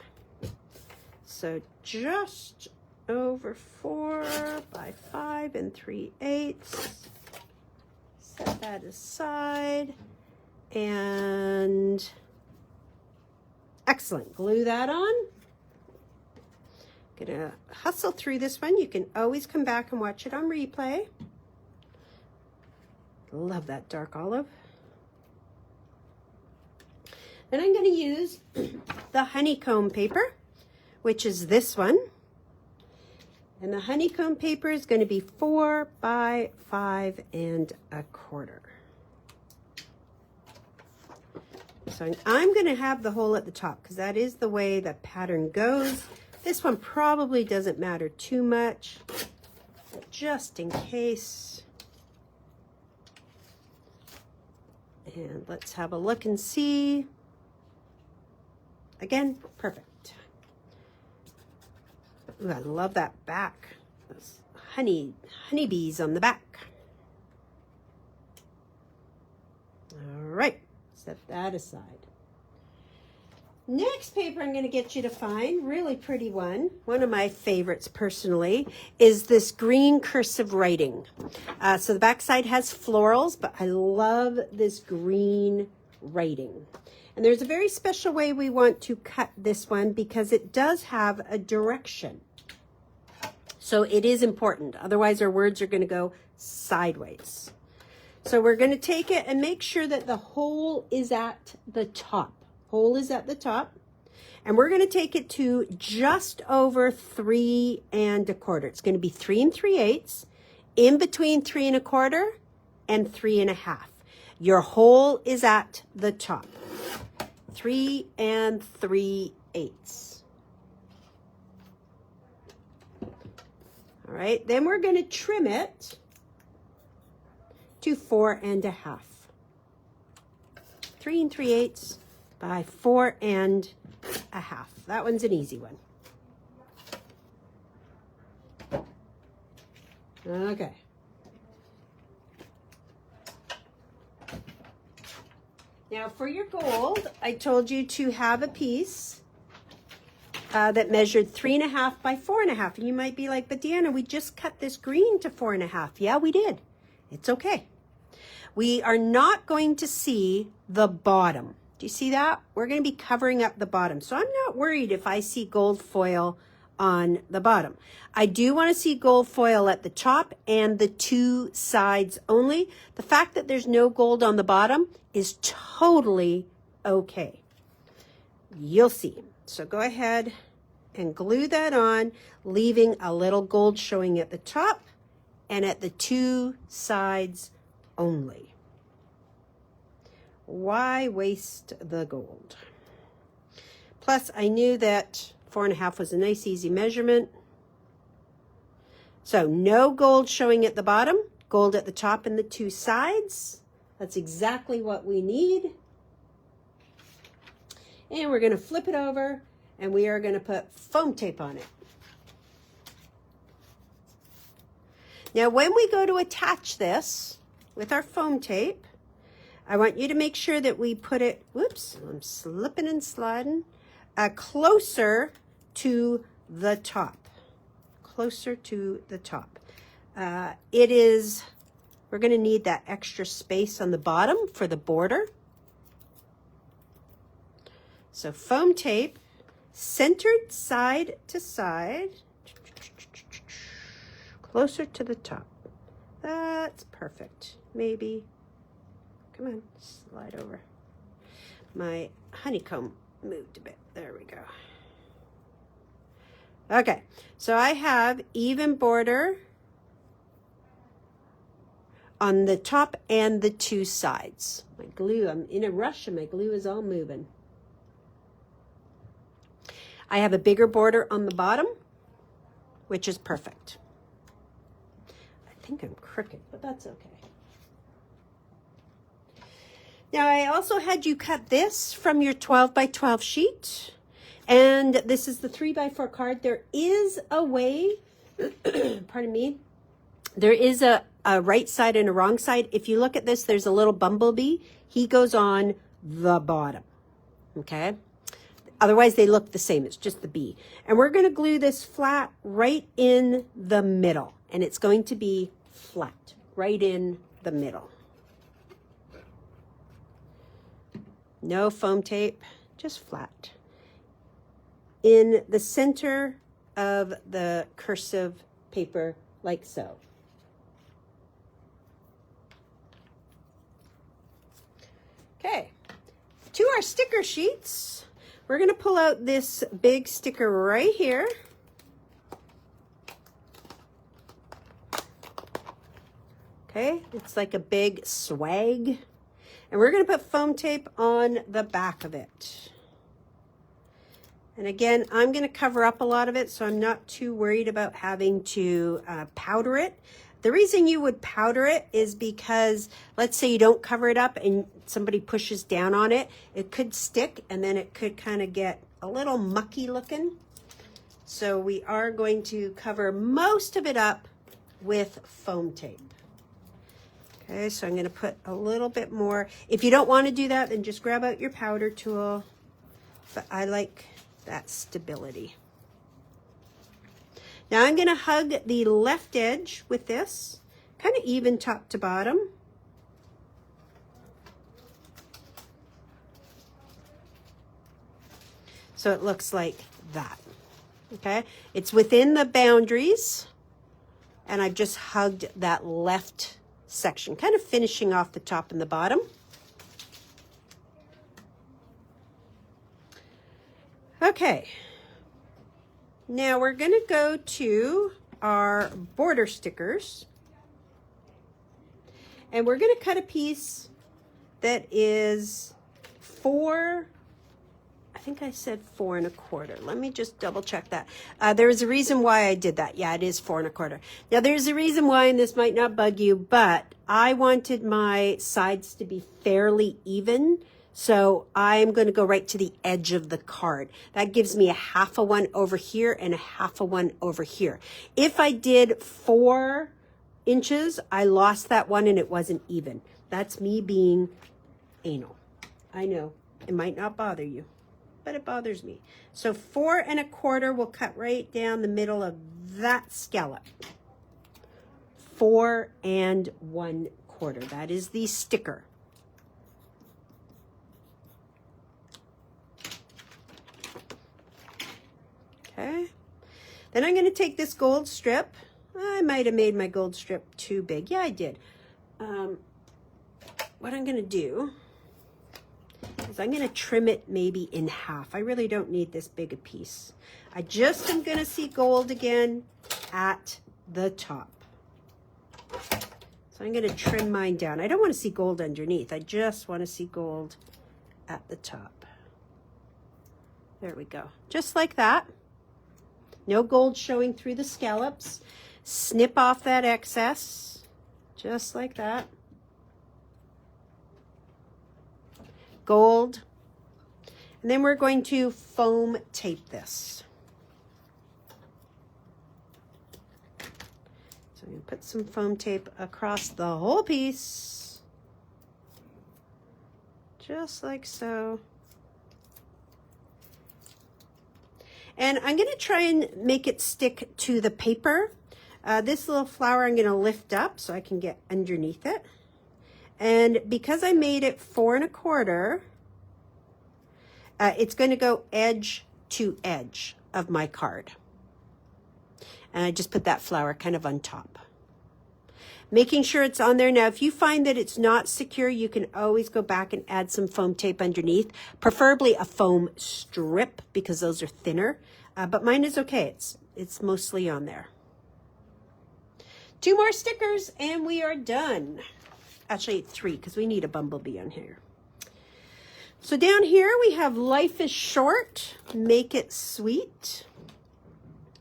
So just over 4 by 5 3/8. Set that aside. And excellent. Glue that on. Gonna hustle through this one. You can always come back and watch it on replay. Love that dark olive. Then I'm going to use the honeycomb paper, which is this one. And the honeycomb paper is going to be 4 by 5 1/4. So I'm going to have the hole at the top because that is the way the pattern goes. This one probably doesn't matter too much, but just in case. And let's have a look and see. Again, perfect. Ooh, I love that back. Those honeybees on the back. All right, set that aside. Next paper I'm going to get you to find, really pretty one of my favorites personally, is this green cursive writing. So the back side has florals, but I love this green writing. And there's a very special way we want to cut this one because it does have a direction. So it is important. Otherwise our words are going to go sideways. So we're going to take it and make sure that the hole is at the top. Hole is at the top. And we're going to take it to just over 3 1/4. It's going to be 3 3/8, in between 3 1/4 and 3 1/2. Your hole is at the top. 3 3/8. All right, then we're going to trim it to 4 1/2. 3 3/8 by 4 1/2. That one's an easy one. Okay. Now for your gold, I told you to have a piece that measured 3 1/2 by 4 1/2. And you might be like, but Deanna, we just cut this green to 4 1/2. Yeah, we did. It's okay. We are not going to see the bottom. Do you see that? We're going to be covering up the bottom. So I'm not worried if I see gold foil on the bottom. I do want to see gold foil at the top and the 2 sides only. The fact that there's no gold on the bottom is totally okay. You'll see. So go ahead and glue that on, leaving a little gold showing at the top and at the 2 sides only. Why waste the gold? Plus, I knew that 4 1/2 was a nice, easy measurement. So no gold showing at the bottom, gold at the top and the 2 sides. That's exactly what we need. And we're going to flip it over and we are going to put foam tape on it. Now, when we go to attach this with our foam tape, I want you to make sure that we put it, whoops, I'm slipping and sliding, closer to the top. Closer to the top. We're going to need that extra space on the bottom for the border. So foam tape, centered side to side, closer to the top. That's perfect. Maybe. Come on, slide over. My honeycomb moved a bit. There we go. Okay, so I have even border on the top and the 2 sides. My glue, I'm in a rush and my glue is all moving. I have a bigger border on the bottom which is perfect. I think I'm crooked, but that's okay. Now, I also had you cut this from your 12 by 12 sheet. And this is the 3 by 4 card. There is a way, pardon me, there is a right side and a wrong side. If you look at this, there's a little bumblebee. He goes on the bottom, okay? Otherwise, they look the same. It's just the bee. And we're going to glue this flat right in the middle. And it's going to be flat, right in the middle. No foam tape, just flat. In the center of the cursive paper, like so. Okay, to our sticker sheets, we're going to pull out this big sticker right here. Okay, it's like a big swag. And we're going to put foam tape on the back of it. And again, I'm going to cover up a lot of it, so I'm not too worried about having to powder it. The reason you would powder it is because, let's say you don't cover it up and somebody pushes down on it, it could stick and then it could kind of get a little mucky looking. So we are going to cover most of it up with foam tape. Okay, so I'm going to put a little bit more. If you don't want to do that, then just grab out your powder tool. But I like that stability. Now I'm going to hug the left edge with this, kind of even top to bottom. So it looks like that. Okay, it's within the boundaries, and I've just hugged that left section, kind of finishing off the top and the bottom. Okay, now we're going to go to our border stickers, and we're going to cut a piece that is 4, I think I said 4 1/4. Let me just double check that. There's a reason why I did that. Yeah, it is 4 1/4. Now there's a reason why, and this might not bug you, but I wanted my sides to be fairly even. So I'm going to go right to the edge of the card. That gives me a 1/2 one over here and a 1/2 one over here. If I did 4 inches, I lost that one and it wasn't even. That's me being anal. I know, it might not bother you, but it bothers me. So 4 1/4 will cut right down the middle of that scallop. 4 1/4. That is the sticker. Okay. Then I'm going to take this gold strip. I might have made my gold strip too big. Yeah, I did. What I'm going to do is I'm going to trim it maybe in half. I really don't need this big a piece. I just am going to see gold again at the top. So I'm going to trim mine down. I don't want to see gold underneath. I just want to see gold at the top. There we go. Just like that. No gold showing through the scallops. Snip off that excess. Just like that. Gold. And then we're going to foam tape this. So I'm going to put some foam tape across the whole piece. Just like so. And I'm going to try and make it stick to the paper. This little flower I'm going to lift up so I can get underneath it. And because I made it 4 1/4, it's going to go edge to edge of my card. And I just put that flower kind of on top. Making sure it's on there. Now, if you find that it's not secure, you can always go back and add some foam tape underneath, preferably a foam strip because those are thinner. But mine is okay. It's mostly on there. 2 more stickers and we are done. Actually, 3 because we need a bumblebee on here. So down here we have Life is Short, Make It Sweet.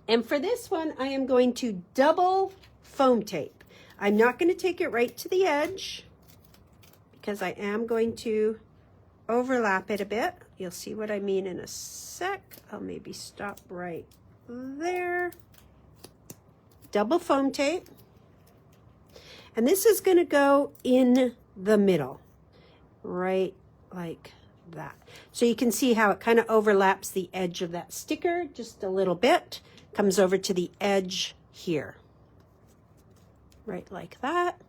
And for this one, I am going to double foam tape. I'm not going to take it right to the edge because I am going to overlap it a bit. You'll see what I mean in a sec. I'll maybe stop right there. Double foam tape. And this is going to go in the middle, right like that. So you can see how it kind of overlaps the edge of that sticker just a little bit. Comes over to the edge here, right like that.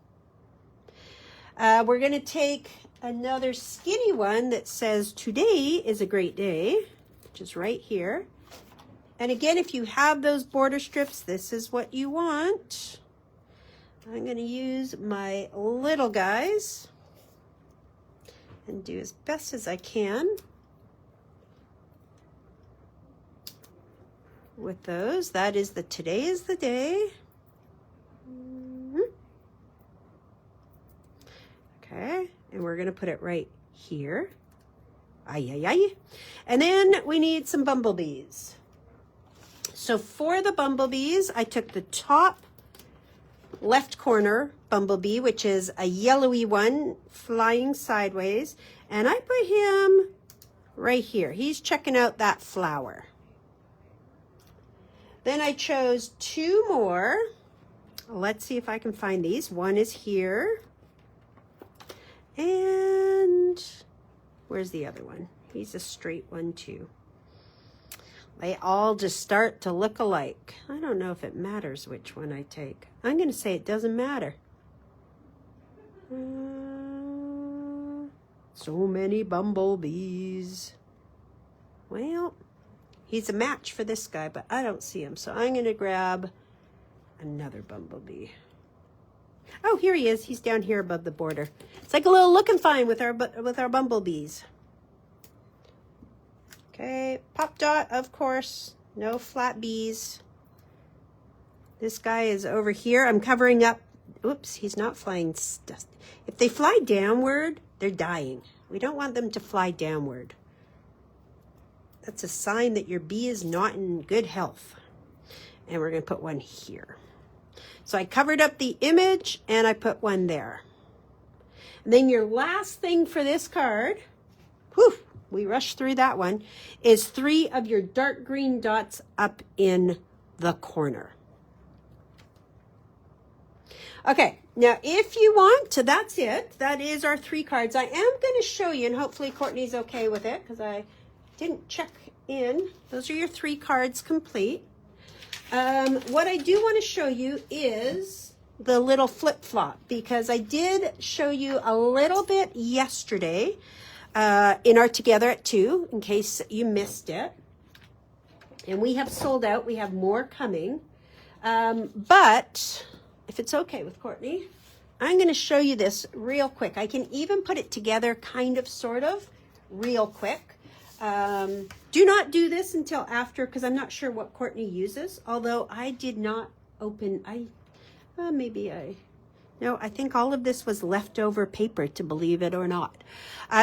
We're going to take another skinny one that says today is a great day, which is right here. And again, if you have those border strips, this is what you want. I'm going to use my little guys and do as best as I can with those. That is the today is the day. Okay, and we're going to put it right here. Ay, ay, ay. And then we need some bumblebees. So for the bumblebees, I took the top left corner bumblebee, which is a yellowy one flying sideways, and I put him right here. He's checking out that flower. Then I chose two more. Let's see if I can find these. One is here. And where's the other one? He's a straight one too. They all just start to look alike. I don't know if it matters which one I take. I'm going to say it doesn't matter. So many bumblebees. Well, he's a match for this guy, but I don't see him. So I'm going to grab another bumblebee. Oh, here he is. He's down here above the border. It's like a little looking fine with our bumblebees. Okay, pop dot, of course. No flat bees. This guy is over here. I'm covering up. Oops, he's not flying. If they fly downward, they're dying. We don't want them to fly downward. That's a sign that your bee is not in good health. And we're going to put one here. So I covered up the image and I put one there. And then your last thing for this card, whew, we rushed through that one, is 3 of your dark green dots up in the corner. Okay, now if you want to, that's it. That is our 3 cards. I am going to show you, and hopefully Courtney's okay with it because I didn't check in. Those are your 3 cards complete. What I do want to show you is the little flip-flop, because I did show you a little bit yesterday in our Together at 2, in case you missed it. And we have sold out. We have more coming. But if it's okay with Courtney, I'm going to show you this real quick. I can even put it together kind of, sort of, real quick. Do not do this until after, because I'm not sure what Courtney uses, although I did not open, no, I think all of this was leftover paper, to believe it or not.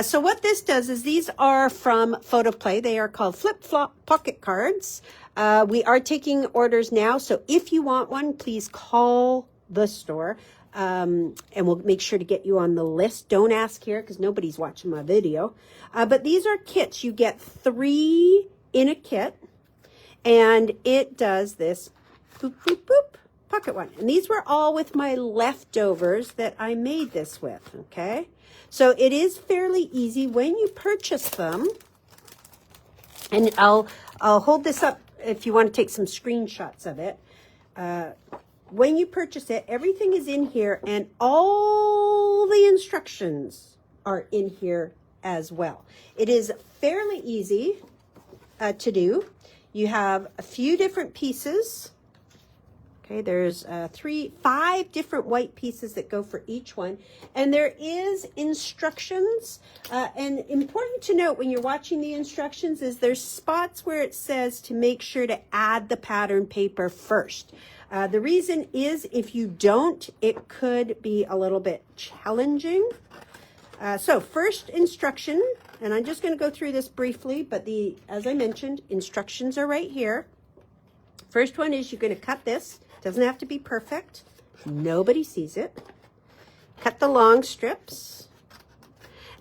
So what this does is these are from Photoplay. They are called flip-flop pocket cards. We are taking orders now, so if you want one, please call the store. And we'll make sure to get you on the list. Don't ask here because nobody's watching my video. But these are kits. You get 3 in a kit, and it does this boop, boop, boop, pocket one. And these were all with my leftovers that I made this with, okay? So it is fairly easy when you purchase them. And I'll hold this up if you want to take some screenshots of it. When you purchase it, everything is in here, and all the instructions are in here as well. It is fairly easy to do. You have a few different pieces. Okay, there's 5 different white pieces that go for each one. And there is instructions. And important to note when you're watching the instructions is there's spots where it says to make sure to add the pattern paper first. The reason is if you don't, it could be a little bit challenging. So first instruction, and I'm just going to go through this briefly, but as I mentioned, instructions are right here. First one is you're going to cut this. Doesn't have to be perfect. Nobody sees it. Cut the long strips.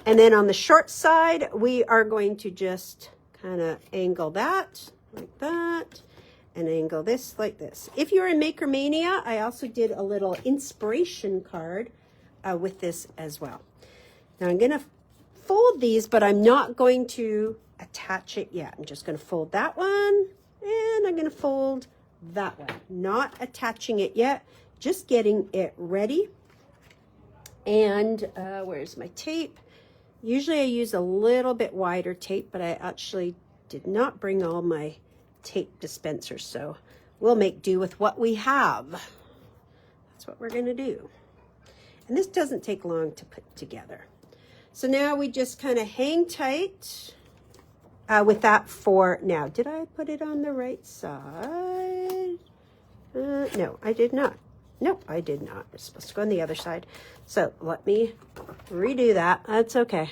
And then on the short side, we are going to just kind of angle that like that and angle this like this. If you're in Maker Mania, I also did a little inspiration card with this as well. Now I'm going to fold these, but I'm not going to attach it yet. I'm just going to fold that one and I'm going to fold that one. Not attaching it yet, just getting it ready. And where's my tape? Usually I use a little bit wider tape, but I actually did not bring all my tape dispensers, so we'll make do with what we have. That's what we're going to do. And this doesn't take long to put together. So now we just kind of hang tight with that for now. Did I put it on the right side? No, I did not. Nope, I did not. It's supposed to go on the other side. So let me redo that. That's okay.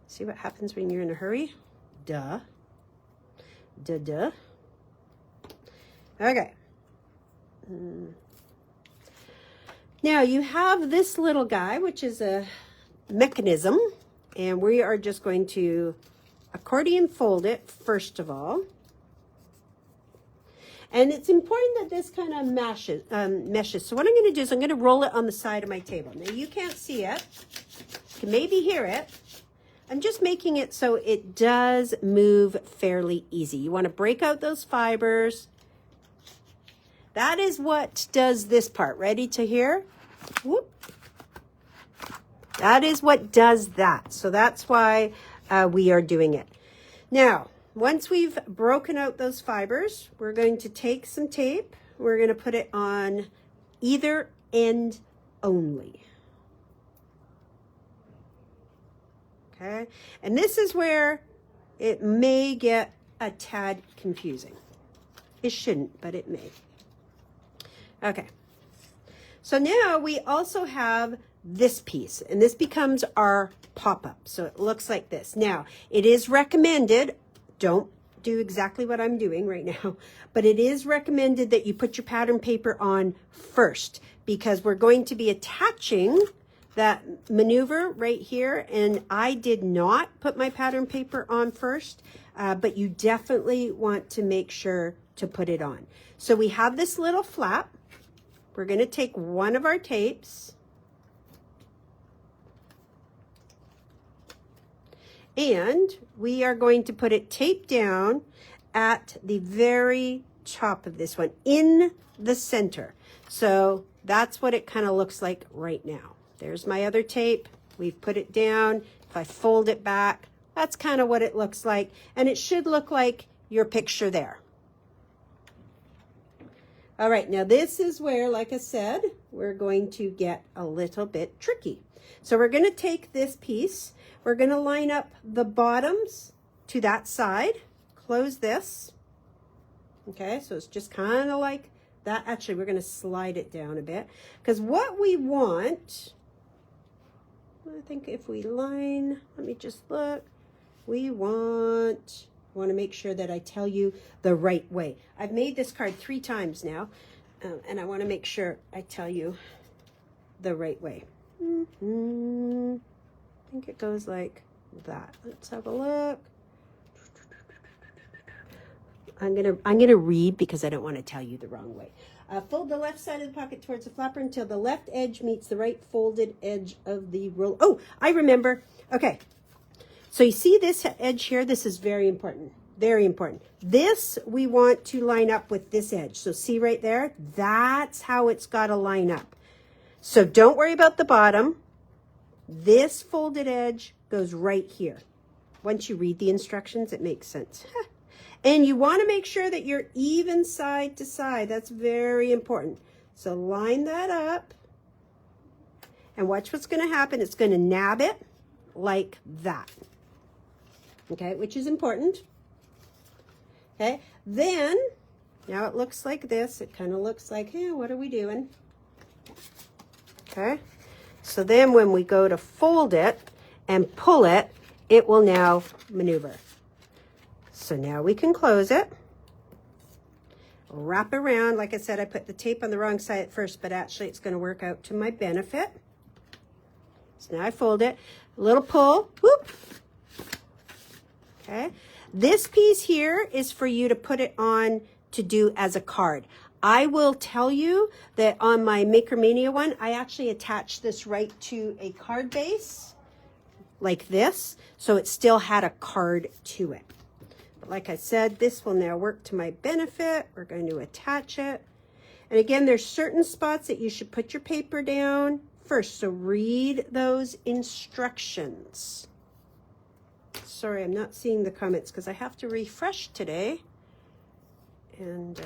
See what happens when you're in a hurry? Duh. Duh, duh. Okay. Now you have this little guy, which is a mechanism, and we are just going to accordion fold it first of all. And it's important that this kind of meshes. So what I'm going to do is I'm going to roll it on the side of my table. Now you can't see it. You can maybe hear it. I'm just making it so it does move fairly easy. You want to break out those fibers. That is what does this part. Ready to hear? Whoop. That is what does that. So that's why we are doing it. Now, once we've broken out those fibers, we're going to take some tape. We're going to put it on either end only. Okay, and this is where it may get a tad confusing. It shouldn't, but it may. Okay, so now we also have this piece, and this becomes our pop-up. So it looks like this. Now, it is recommended, don't do exactly what I'm doing right now, but it is recommended that you put your pattern paper on first, because we're going to be attaching that maneuver right here, and I did not put my pattern paper on first, but you definitely want to make sure to put it on. So we have this little flap. We're going to take one of our tapes and we are going to put it taped down at the very top of this one in the center. So that's what it kind of looks like right now. There's my other tape. We've put it down. If I fold it back, that's kind of what it looks like. And it should look like your picture there. All right, now this is where, like I said, we're going to get a little bit tricky. So we're going to take this piece. We're going to line up the bottoms to that side. Close this. Okay, so it's just kind of like that. Actually, we're going to slide it down a bit, because what we want, I think if we line, let me just look, we want to make sure that I tell you the right way. I've made this card 3 times now, and I want to make sure I tell you the right way. I think it goes like that. Let's have a look. I'm gonna read because I don't want to tell you the wrong way. Fold the left side of the pocket towards the flapper until the left edge meets the right folded edge of the roll. Oh, I remember. Okay. So you see this edge here? This is very important. Very important. This we want to line up with this edge. So see right there? That's how it's got to line up. So don't worry about the bottom. This folded edge goes right here. Once you read the instructions, it makes sense. And you want to make sure that you're even side to side. That's very important. So line that up. And watch what's going to happen. It's going to nab it like that. Okay, which is important. Okay, then, now it looks like this. It kind of looks like, hey, what are we doing? Okay, so then when we go to fold it and pull it, it will now maneuver. So now we can close it. wrap around. Like I said, I put the tape on the wrong side at first, but actually it's going to work out to my benefit. So now I fold it, a little pull, whoop. Okay. This piece here is for you to put it on to do as a card. I will tell you that on my Makermania one, I actually attached this right to a card base like this. So it still had a card to it. But like I said, this will now work to my benefit. We're going to attach it. And again, there's certain spots that you should put your paper down first. So read those instructions. Sorry, I'm not seeing the comments because I have to refresh today. And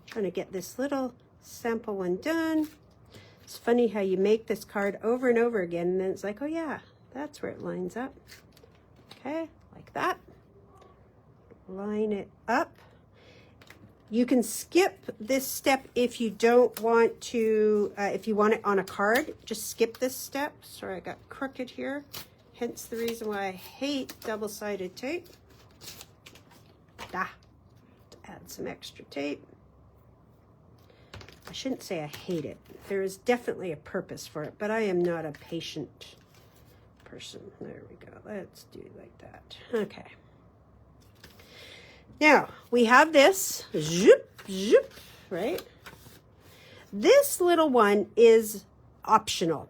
trying to get this little sample one done. It's funny how you make this card over and over again, and then it's like, oh yeah, that's where it lines up. Okay, like that. Line it up. You can skip this step if you don't want to, if you want it on a card, just skip this step. Sorry, I got crooked here. Hence the reason why I hate double-sided tape. Add some extra tape. I shouldn't say I hate it. There is definitely a purpose for it, but I am not a patient person. There we go. Let's do it like that. Okay. Now, we have this, zoop, zoop, right? This little one is optional.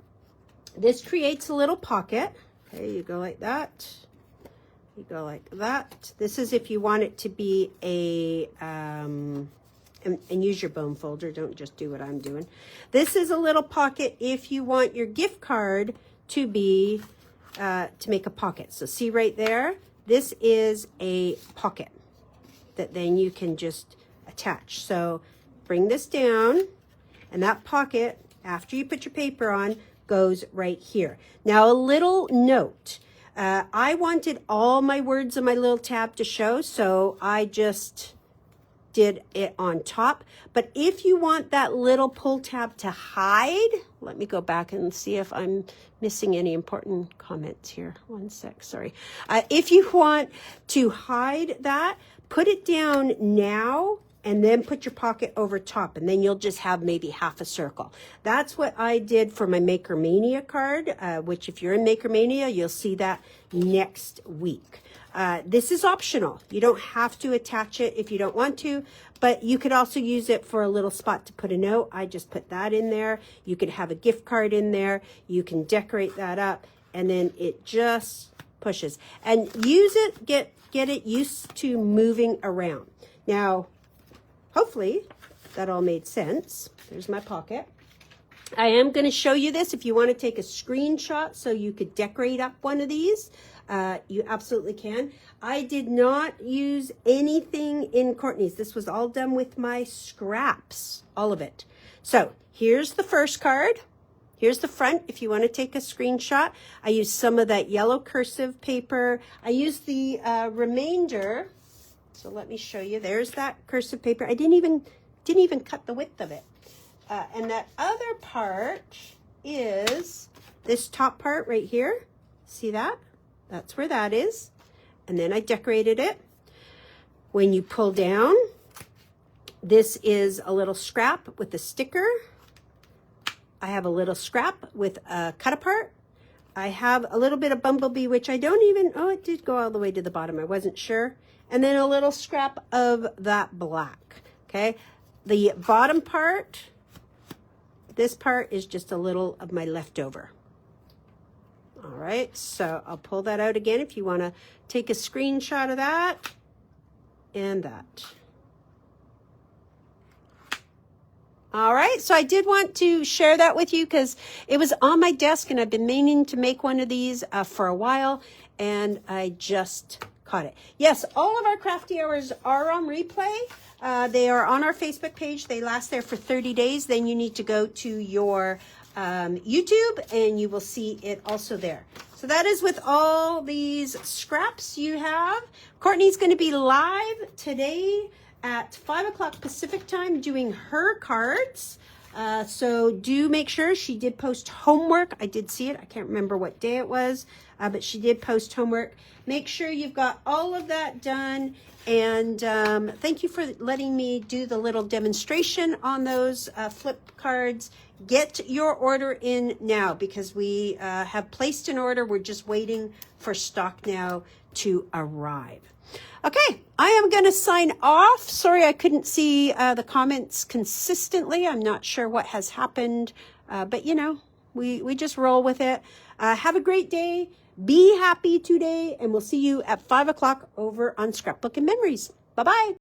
This creates a little pocket. Okay, you go like that. You go like that. This is if you want it to be a, and use your bone folder. Don't just do what I'm doing. This is a little pocket if you want your gift card to be, to make a pocket. So see right there, this is a pocket that then you can just attach. So bring this down, and that pocket, after you put your paper on, goes right here. Now a little note. I wanted all my words on my little tab to show, so I just did it on top. But if you want that little pull tab to hide, let me go back and see if I'm missing any important comments here. One sec, sorry. If you want to hide that, put it down now and then put your pocket over top, and then you'll just have maybe half a circle. That's what I did for my Makermania card, which if you're in Makermania, you'll see that next week. This is optional. You don't have to attach it if you don't want to, but you could also use it for a little spot to put a note. I just put that in there. You could have a gift card in there. You can decorate that up, and then it just pushes. And use it, get it used to moving around. Now, hopefully that all made sense. There's my pocket. I am going to show you this. If you want to take a screenshot so you could decorate up one of these, you absolutely can. I did not use anything in Courtney's. This was all done with my scraps, all of it. So here's the first card. Here's the front if you want to take a screenshot. I used some of that yellow cursive paper. I used the remainder. So let me show you. There's that cursive paper. I didn't even cut the width of it. And that other part is this top part right here. See that? That's where that is. And then I decorated it. When you pull down, this is a little scrap with a sticker. I have a little scrap with a cut apart. I have a little bit of bumblebee, which I don't even, oh, it did go all the way to the bottom. I wasn't sure. And then a little scrap of that black, okay? The bottom part, this part is just a little of my leftover. All right, so I'll pull that out again if you want to take a screenshot of that and that. All right, so I did want to share that with you because it was on my desk and I've been meaning to make one of these for a while, and I just caught it. Yes, all of our crafty hours are on replay. They are on our Facebook page. They last there for 30 days. Then you need to go to your YouTube and you will see it also there. So that is with all these scraps you have. Courtney's going to be live today at 5 o'clock Pacific time doing her cards. So do make sure. She did post homework. I did see it. I can't remember what day it was. but she did post homework. Make sure you've got all of that done. And thank you for letting me do the little demonstration on those flip cards. Get your order in now because we have placed an order. We're just waiting for stock now to arrive. Okay, I am going to sign off. Sorry I couldn't see the comments consistently. I'm not sure what has happened, but you know, we just roll with it. Have a great day. Be happy today, and we'll see you at 5 o'clock over on Scrapbook and Memories. Bye-bye.